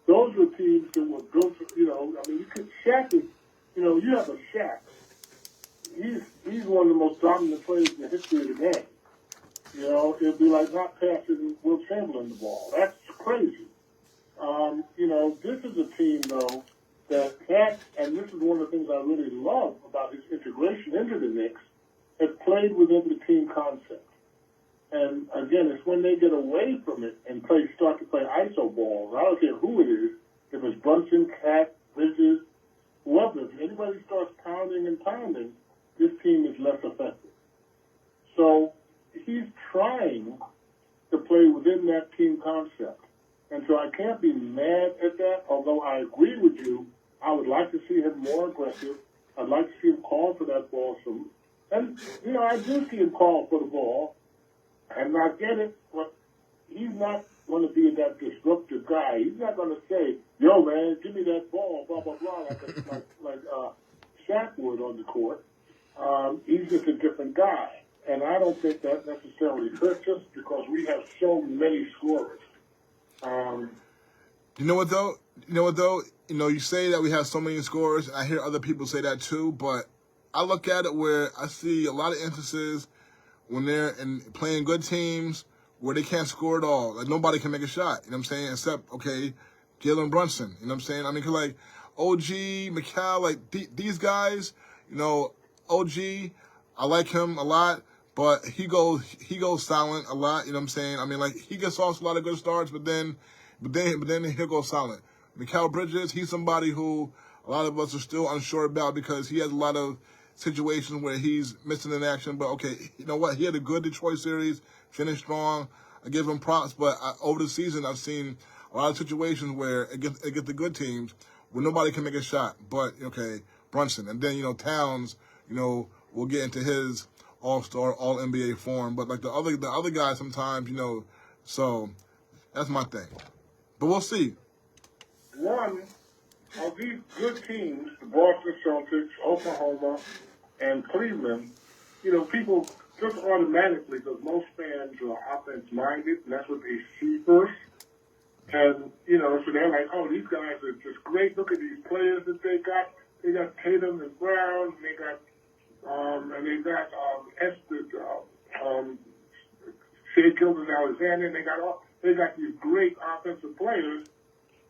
Those were teams that were built, you know, I mean, Shaq is, you know, you have a Shaq. He's one of the most dominant players in the history of the game. You know, it'd be like not passing Will Chamberlain the ball. That's crazy. You know, this is a team, though, that Cat, and this is one of the things I really love about his integration into the Knicks, has played within the team concept. And again, it's when they get away from it and start to play ISO balls. I don't care who it is, if it's Brunson, Cat, Bridges, whoever. If anybody starts pounding and pounding, this team is less effective. So he's trying to play within that team concept. And so I can't be mad at that, although I agree with you. I would like to see him more aggressive. I'd like to see him call for that ball some. And, I do see him call for the ball. And I get it, but he's not going to be that disruptive guy. He's not going to say, yo, man, give me that ball, blah, blah, blah, like Shaq would on the court. He's just a different guy. And I don't think that necessarily hurts us because we have so many scorers. You know what, though? You say that we have so many scorers. I hear other people say that, too. But I look at it where I see a lot of instances when they're playing good teams where they can't score at all. Like, nobody can make a shot, you know what I'm saying, except, Jalen Brunson, you know what I'm saying? I mean, 'cause like, OG, McCall, like, these guys, OG, I like him a lot, but he goes silent a lot, you know what I'm saying? I mean, like, he gets off a lot of good starts, but then he'll go silent. Mikal Bridges, he's somebody who a lot of us are still unsure about because he has a lot of situations where he's missing in action. But, you know what? He had a good Detroit series, finished strong. I give him props. But over the season, I've seen a lot of situations where it gets the good teams where nobody can make a shot. But, Brunson. And then, Towns, we'll get into his all-star, all-NBA form. But, like, the other guys sometimes, so that's my thing. But we'll see. One of these good teams, the Boston Celtics, Oklahoma, and Cleveland, people just automatically, because most fans are offense-minded, and that's what they see first. And, so they're like, oh, these guys are just great. Look at these players that they got. They got Tatum and Brown, and they got Shea Gilgeous-Alexander, and they got these great offensive players.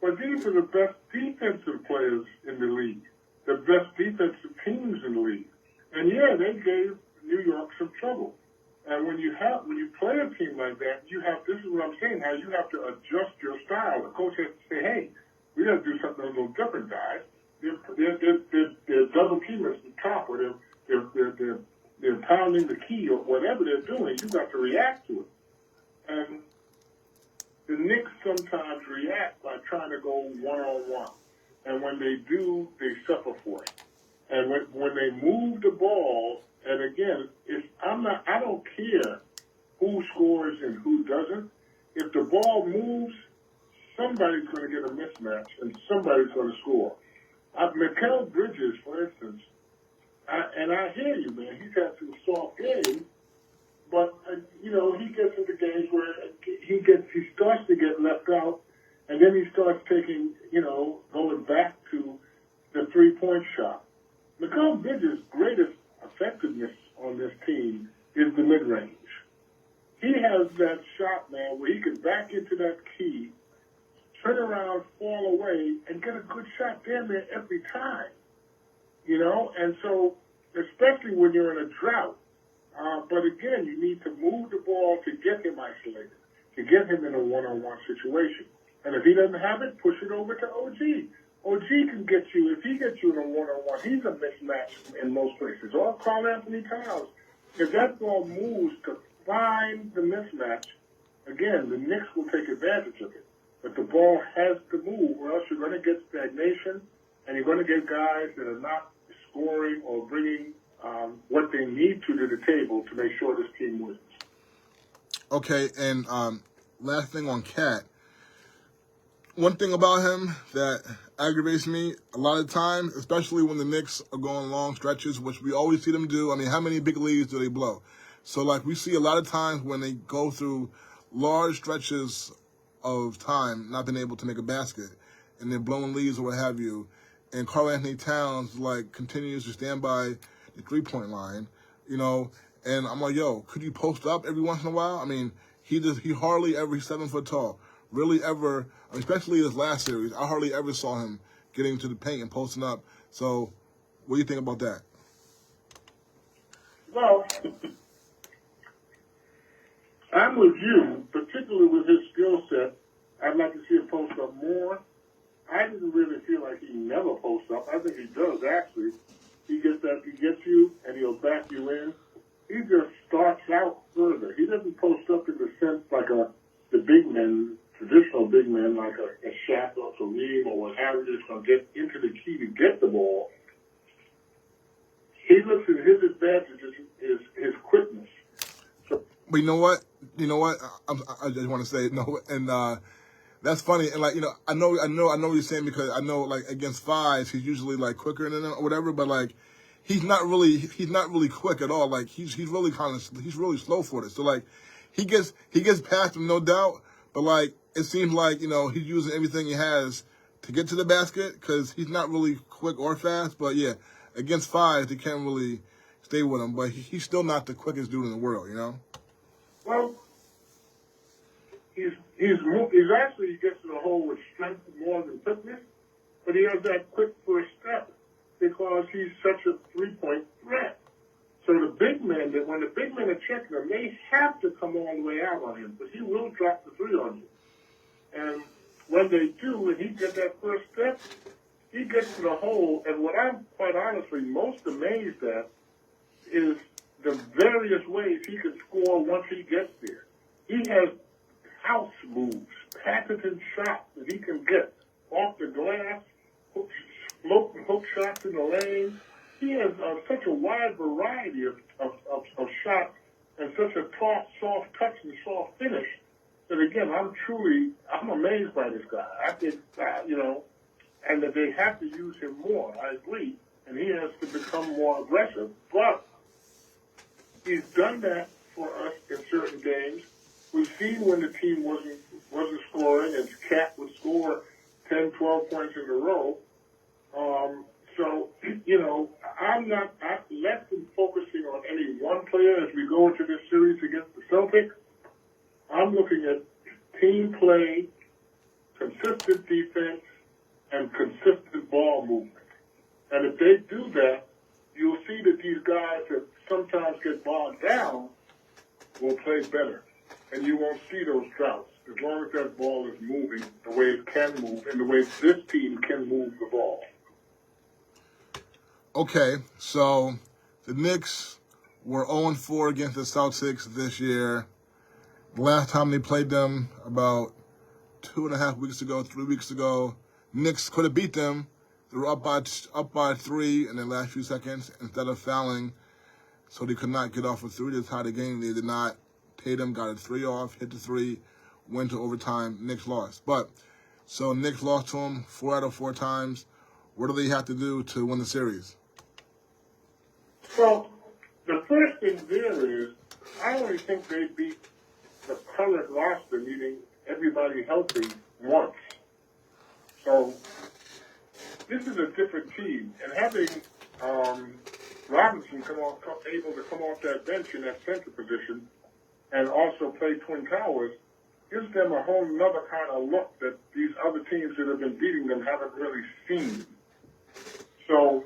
But these are the best defensive players in the league, the best defensive teams in the league. And yeah, they gave New York some trouble. And when you play a team like that, this is what I'm saying, how you have to adjust your style. The coach has to say, hey, we got to do something a little different, guys. They're double teamers at the top, or they're pounding the key, or whatever they're doing. You got to react to it. And the Knicks sometimes react by trying to go one-on-one. And when they do, they suffer for it. And when they move the ball, and again, I don't care who scores and who doesn't. If the ball moves, somebody's going to get a mismatch and somebody's going to score. Mikal Bridges, for instance, and I hear you, man, he's had some soft games, but, he gets into games where he starts to get left out, and then he starts taking, going back to the three-point shot. Mikal Bridges' greatest effectiveness on this team is the mid-range. He has that shot, man, where he can back into that key, turn around, fall away, and get a good shot damn near every time. And so, especially when you're in a drought. But again, you need to move the ball to get him isolated, to get him in a one-on-one situation. And if he doesn't have it, push it over to OG. OG can get you, if he gets you in a one-on-one, he's a mismatch in most places. Or Karl Anthony Towns. If that ball moves to find the mismatch, again, the Knicks will take advantage of it. But the ball has to move, or else you're going to get stagnation, and you're going to get guys that are not scoring or bringing what they need to the table to make sure this team wins. Okay, and last thing on Cat. One thing about him that aggravates me a lot of times, especially when the Knicks are going long stretches, which we always see them do. I mean, how many big leads do they blow? So, like, we see a lot of times when they go through large stretches of time not being able to make a basket, and they're blowing leads or what have you, and Karl Anthony Towns, like, continues to stand by the three-point line, and I'm like, yo, could you post up every once in a while? I mean, he hardly ever, he's 7 foot tall. Really ever, especially this last series, I hardly ever saw him getting to the paint and posting up. So, what do you think about that? Well, I'm with you, particularly with his skill set. I'd like to see him post up more. I didn't really feel like he never posts up. I think he does, actually. He gets you, and he'll back you in. He just starts out further. He doesn't post up in the sense like the big men, traditional big men like a Shaq or Kareem or what have you, that's going to get into the key to get the ball. He looks at his advantage is his quickness. So, but you know what? I just want to say no, and that's funny. And like, I know what you're saying, because I know like against fives he's usually like quicker than them or whatever, but like he's not really quick at all. Like he's really really slow footed. So like he gets past him, no doubt, but like it seems like he's using everything he has to get to the basket, because he's not really quick or fast. But yeah, against fives they can't really stay with him, but he's still not the quickest dude in the world, Well, he's actually, he gets to the hole with strength more than quickness, but he has that quick first step because he's such a three-point threat. So the big men, when the big men are checking him, they have to come all the way out on him, but he will drop the three on you. And when they do, and he gets that first step, he gets to the hole, and what I'm quite honestly most amazed at is the various ways he can score once he gets there. He has house moves, patented shots that he can get off the glass, hook shots in the lane. He has such a wide variety of shots and such a soft touch and soft finish that, again, I'm amazed by this guy. I think, and that they have to use him more, I agree, and he has to become more aggressive. But he's done that for us in certain games. We've seen when the team wasn't scoring, and Cat would score 10, 12 points in a row. So, I'm less than focusing on any one player as we go into this series against the Celtics. I'm looking at team play, consistent defense, and consistent ball movement. And if they do that, you'll see that these guys that sometimes get bogged down will play better. And you won't see those droughts as long as that ball is moving the way it can move and the way this team can move the ball. Okay, so the Knicks were 0-4 against the Celtics this year. The last time they played them about 2.5 weeks ago, 3 weeks ago, Knicks could have beat them. They were up by 3 in the last few seconds instead of fouling, so they could not get off a 3 to tie the game. They did not. Tatum got a 3 off, hit the 3, went to overtime. Knicks lost. So Knicks lost to them 4 out of 4 times. What do they have to do to win the series? So the first thing there is, I only think they beat the current roster, meaning everybody healthy, once. So this is a different team, and having Robinson able to come off that bench in that center position and also play Twin Towers gives them a whole nother kind of look that these other teams that have been beating them haven't really seen. So,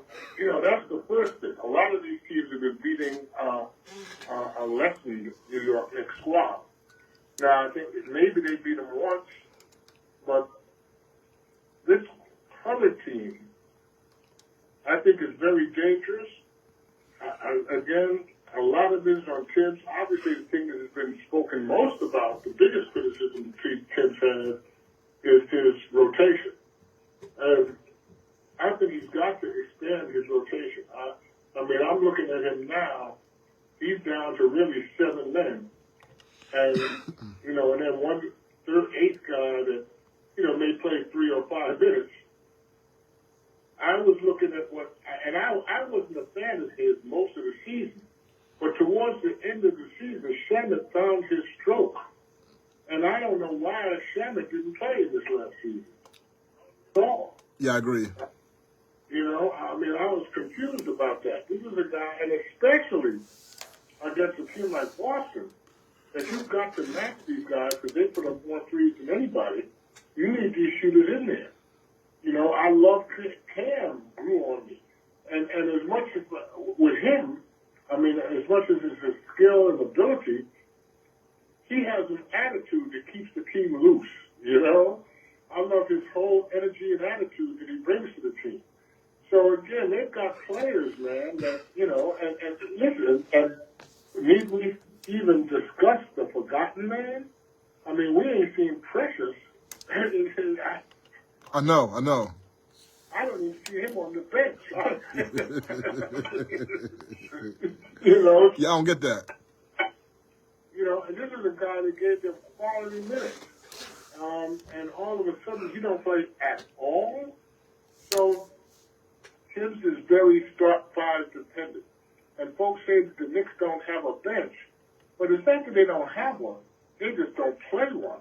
that's the first thing. A lot of these teams have been beating a lessened New York Knicks squad. Now, I think maybe they beat them once, but this other team, I think, is very dangerous. Again, a lot of this on Tibbs. Obviously, the thing that has been spoken most about, the biggest criticism Tibbs has, is his rotation. And I think he's got to expand his rotation. I'm looking at him now. He's down to really 7 men. And, and then one eighth guy that, may play 3 or 5 minutes. I was looking at I wasn't a fan of his most of the season. But towards the end of the season, Shamet found his stroke. And I don't know why Shamet didn't play this last season at all. Yeah, I agree. I was confused about that. This is a guy, and especially against a team like Boston, that you've got to match these guys because they put up more threes than anybody. You need these shooters in there. You know, I love Cam grew on me. And as much as, with him, I mean, as much as his skill and ability, he has an attitude that keeps the team loose, you know? I love his whole energy and attitude that he brings to the team. So, again, they've got players, man, that, you know, and listen, and need we even discuss the forgotten man? I mean, we ain't seen Precious. I know. I don't even see him on the bench. You know? Yeah, I don't get that. You know, and this is a guy that gave them quality minutes. And all of a sudden, he don't play at all. So, his is very start five dependent. And folks say that the Knicks don't have a bench. But it's not that they don't have one. They just don't play one.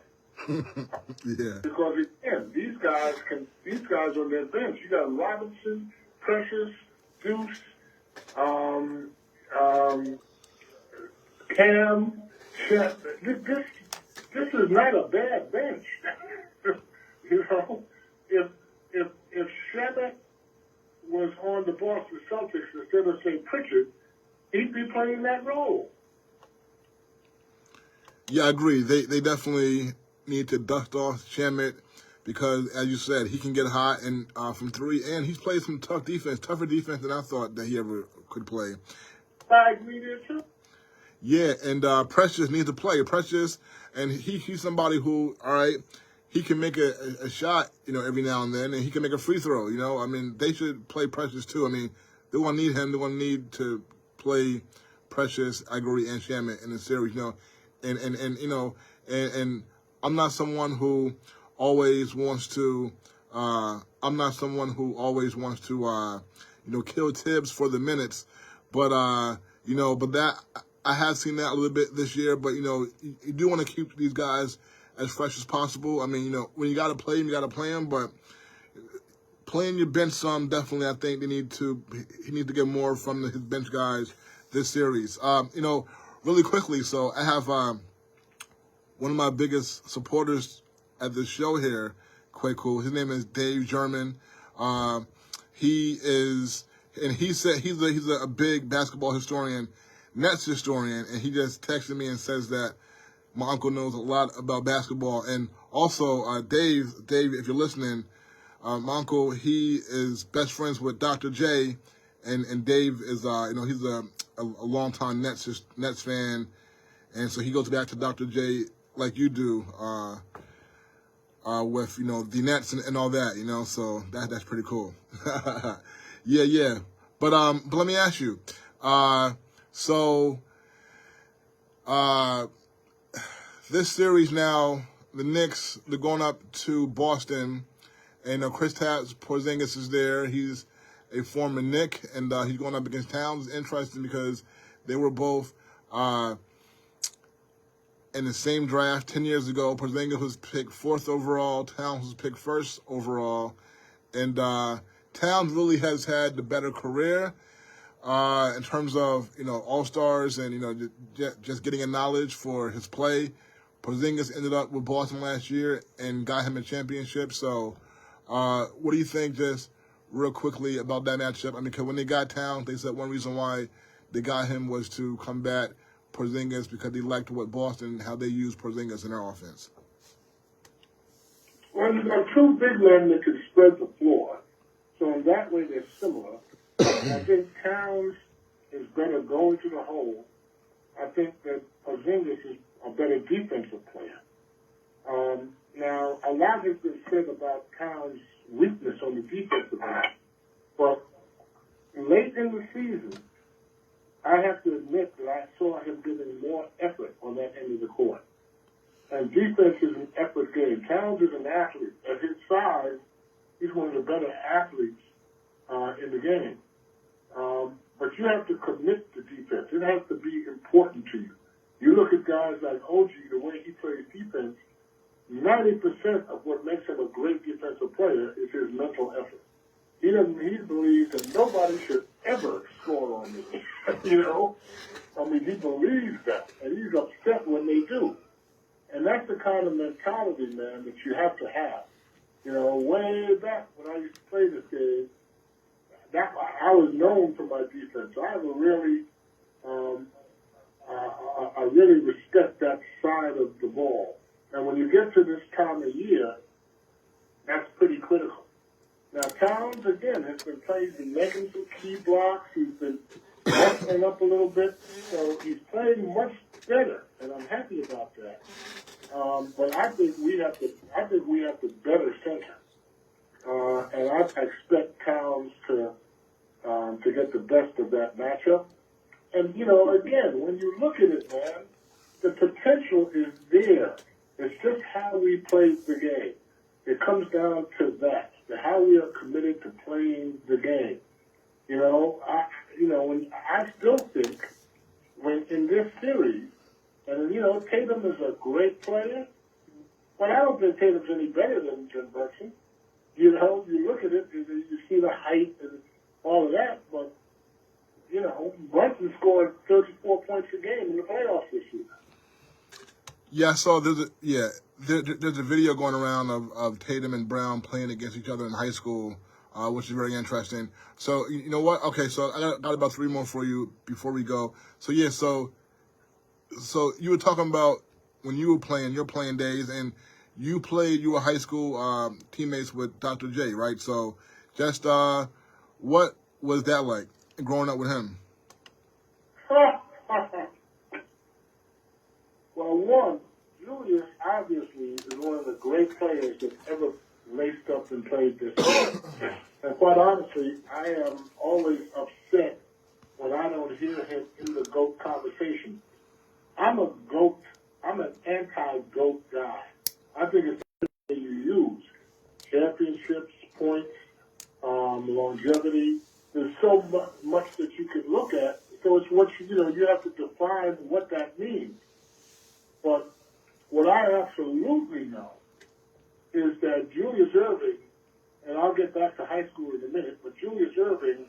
Yeah. Because again, these guys on their bench. You got Robinson, Precious, Deuce, Cam, Shep. This is not a bad bench. You know, if Shep was on the Boston Celtics instead of say Pritchard, he'd be playing that role. Yeah, I agree. They definitely need to dust off Shamet because, as you said, he can get hot and from three, and he's played some tougher defense than I thought that he ever could play. I agree there too. Yeah, and Precious needs to play. Precious, and he's somebody who, all right, he can make a shot, you know, every now and then, and he can make a free throw, you know. I mean, they should play Precious too. I mean, they're going to need him. They're going to need to play Precious, Aguri, and Shamet in the series, you know. And you know, and I'm not someone who always wants to, you know, kill Tibbs for the minutes. But, you know, but that, I have seen that a little bit this year. But, you know, you do want to keep these guys as fresh as possible. I mean, you know, when you got to play them, you got to play them. But playing your bench some, definitely, I think he needs to get more from his bench guys this series. You know, really quickly, so I have one of my biggest supporters at this show here, Kway Ku. His name is Dave German. He said he's a big basketball historian, Nets historian, and he just texted me and says that my uncle knows a lot about basketball. And also, Dave, if you're listening, my uncle, he is best friends with Dr. J, and Dave is, you know, he's a longtime Nets fan, and so he goes back to Dr. J like you do, with, you know, the Nets and all that, you know, so that's pretty cool. Yeah. But let me ask you, this series now, the Knicks, they're going up to Boston, and Kristaps Porzingis is there. He's a former Knick, and he's going up against Towns. It's interesting because they were both in the same draft 10 years ago. Porzingis was picked 4th overall. Towns was picked 1st overall. And Towns really has had the better career in terms of, you know, All-Stars and, you know, just getting a knowledge for his play. Porzingis ended up with Boston last year and got him a championship. So what do you think, just real quickly, about that matchup? I mean, because when they got Towns, they said one reason why they got him was to combat Porzingis because they liked what Boston, how they used Porzingis in their offense. Well, you've got two big men that can spread the floor. So in that way, they're similar. I think Towns is better going to the hole. I think that Porzingis is a better defensive player. Now, a lot has been said about Towns' weakness on the defensive end. But late in the season, I have to admit that I saw him giving more effort on that end of the court. And defense is an effort game. Towns is an athlete. At his size, he's one of the better athletes in the game. But you have to commit to defense. It has to be important to you. You look at guys like OG, the way he plays defense, 90% of what makes him a great defensive player is his mental effort. He believes that nobody should ever score on me. You know? I mean, he believes that, and he's upset when they do. And that's the kind of mentality, man, that you have to have. You know, way back when I used to play this game, that I was known for my defense. So I have a really, I really respect that side of the ball. And when you get to this time of year, that's pretty critical. Now, Towns, again, has been playing, been making some key blocks. He's been wrestling up a little bit. So he's playing much better, and I'm happy about that. But I think we have the better center. And I expect Towns to get the best of that matchup. And, you know, again, when you look at it, man, the potential is there. It's just how we play the game. It comes down to that, to how we are committed to playing the game. You know, I still think when in this series, and, you know, Tatum is a great player, but I don't think Tatum's any better than Brunson. You know, you look at it, you see the height and all of that, but, you know, Brunson scored 34 points a game in the playoffs this year. Yeah, I saw there's a video going around of Tatum and Brown playing against each other in high school, which is very interesting. So, you know what? Okay, so I got about 3 more for you before we go. So, yeah, so you were talking about when you were playing, your playing days, and you were high school teammates with Dr. J, right? So just what was that like growing up with him? Well, one, Julius obviously is one of the great players that ever laced up and played this game. And quite honestly, I am always upset when I don't hear him in the GOAT conversation. I'm an anti-GOAT guy. I think it's the thing you use. Championships, points, longevity. There's so much that you can look at. So it's what you have to define what that means. But what I absolutely know is that Julius Erving, and I'll get back to high school in a minute, but Julius Erving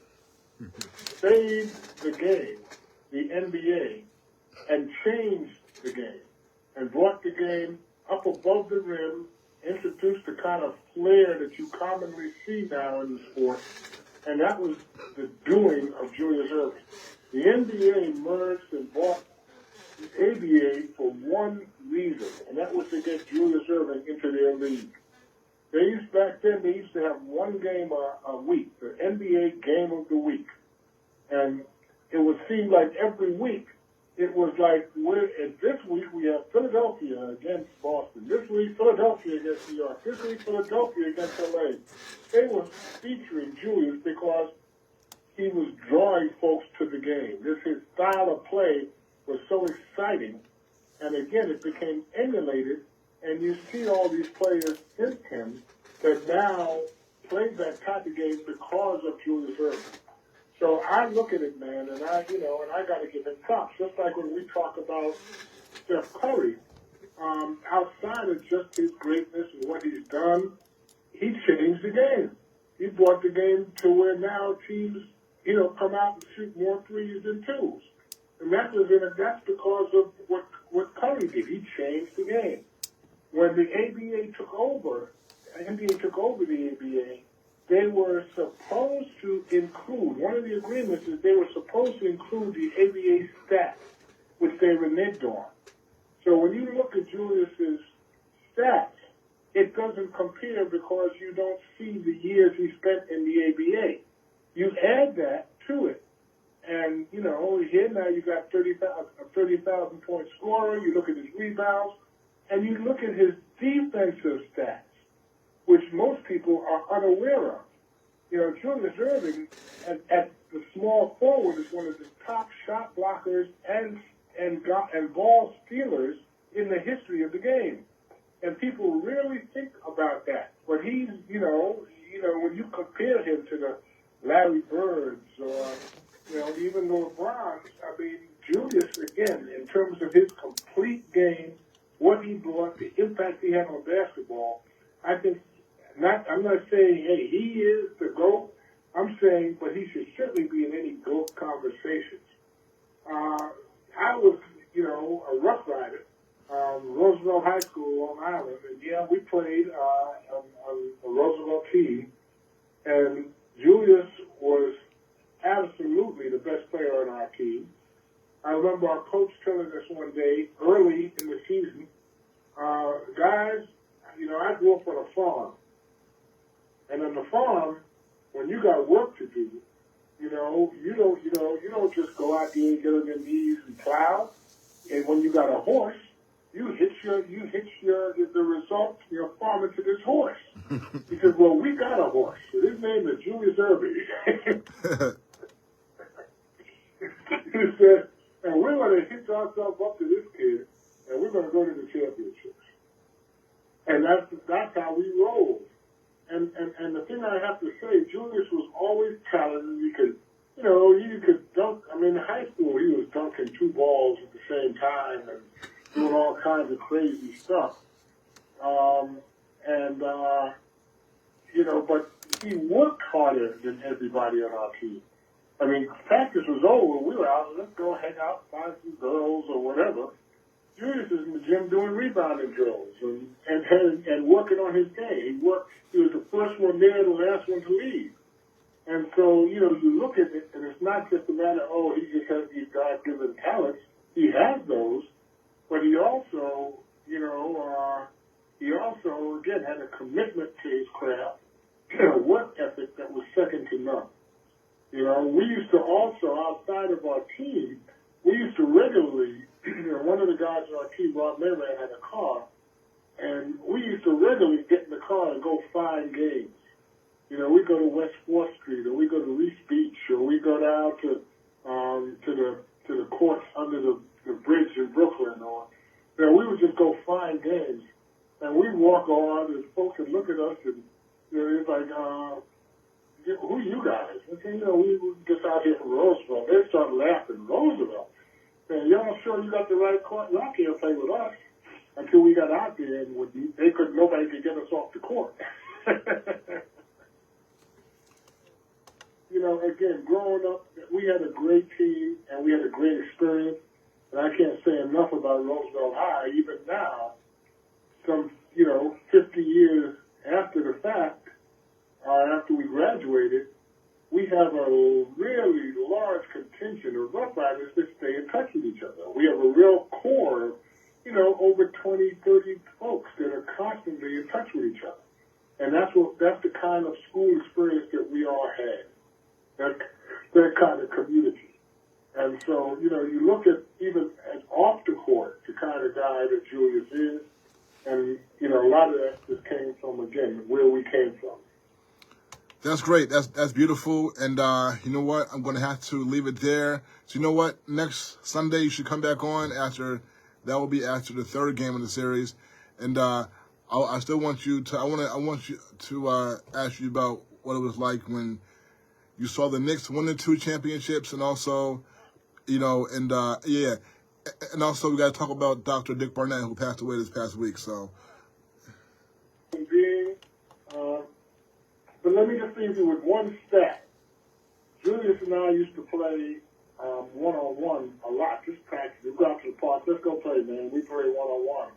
saved the game, the NBA, and changed the game, and brought the game up above the rim, introduced the kind of flair that you commonly see now in the sport, and that was the doing of Julius Erving. The NBA merged and bought the ABA for one reason, and that was to get Julius Erving into their league. Back then, they used to have one game a week, the NBA Game of the Week. And it would seem like every week, it was like, this week we have Philadelphia against Boston. This week, Philadelphia against New York. This week, Philadelphia against LA. They were featuring Julius because he was drawing folks to the game. His style of play was so exciting, and again, it became emulated, and you see all these players since him that now play that type of game because of Julius Erving. So I look at it, man, and I got to give him props. Just like when we talk about Steph Curry, outside of just his greatness and what he's done, he changed the game. He brought the game to where now teams, come out and shoot more threes than twos. And that's because of what Curry did. He changed the game. When the ABA took over, NBA took over the ABA, they were supposed to include, one of the agreements is they were supposed to include the ABA stats, which they reneged on. So when you look at Julius's stats, it doesn't compare because you don't see the years he spent in the ABA. You add that to it. And, here now you got 30,000 point scorer. You look at his rebounds, and you look at his defensive stats, which most people are unaware of. Julius Erving at the small forward is one of the top shot blockers and ball stealers in the history of the game. And people really think about that. But he's, when you compare him to the Larry Birds or even the LeBrons, Julius, again, in terms of his complete game, what he brought, the impact he had on basketball, I think, I'm not saying, hey, he is the GOAT. I'm saying, but he should certainly be in any GOAT conversations. I was, a Rough Rider, Roosevelt High School, Long Island, and we played on the Roosevelt team, and Julius was absolutely the best player on our team. I remember our coach telling us one day, early in the season, guys, I grew up on a farm. And on the farm, when you got work to do, you don't just go out there and get on your knees and plow. And when you got a horse, you hitch the result, your farmer to this horse. He said, well, we got a horse. His name is Julius Irving. He said, and we're going to hitch ourselves up to this kid, and we're going to go to the championships. And that's how we roll. And the thing I have to say, Julius was always talented. He could dunk. I mean, in high school, he was dunking 2 balls at the same time and doing all kinds of crazy stuff. But he worked harder than everybody on our team. I mean, practice was over. We were out. Let's go hang out, find some girls or whatever. Julius is in the gym doing rebounding drills and working on his game. He was the first one there, the last one to leave. And so, you look at it, and it's not just a matter, he just has these God-given talents. He has those, but he also, again, had a commitment to his craft, a work ethic that was second to none. We used to also, outside of our team, we used to regularly, one of the guys on our team, Rob Mayran, had a car, and we used to regularly get in the car and go find games. We go to West 4th Street, or we go to Reese Beach, or we go down to the courts under the bridge in Brooklyn, or we would just go find games, and we'd walk on, and folks would look at us, and it's like, who are you guys? I said, we were just out here from Roosevelt. They started laughing. Roosevelt? And y'all sure you got the right court? Y'all can't play with us. Until we got out there, and nobody could get us off the court. Again, growing up, we had a great team, and we had a great experience. And I can't say enough about Roosevelt High. Even now, some, 50 years after the fact, after we graduated, we have a really large contingent of Rough Riders that stay in touch with each other. We have a real core of, over 20, 30 folks that are constantly in touch with each other. And that's the kind of school experience that we all had, that kind of community. And so, you look at even off the court, the kind of guy that Julius is, and, a lot of that just came from, again, where we came from. That's great. That's beautiful. And you know what? I'm going to have to leave it there. So you know what? Next Sunday you should come back on after. That will be after the 3rd game of the series. And I still want you to. I want you to ask you about what it was like when you saw the Knicks win the 2 championships, and also, and also we got to talk about Dr. Dick Barnett, who passed away this past week. So. But let me just leave you with one stat. Julius and I used to play one-on-one a lot, just practice. We go out to the park, let's go play, man. We play one-on-one.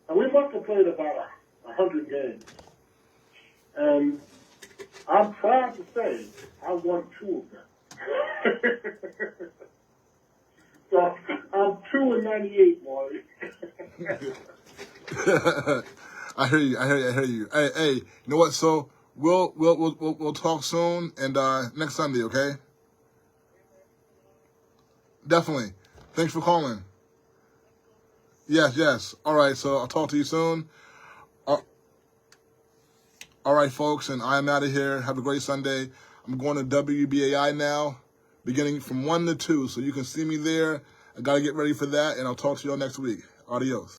And we must have played about 100 games. And I'm proud to say I won 2 of them. So I'm 2-98, Maury. I hear you. Hey, you know what? So we'll talk soon, and next Sunday, okay? Definitely. Thanks for calling. Yes. All right, so I'll talk to you soon. All right, folks, and I'm out of here. Have a great Sunday. I'm going to WBAI now, beginning from 1 to 2, so you can see me there. I got to get ready for that, and I'll talk to you all next week. Adios.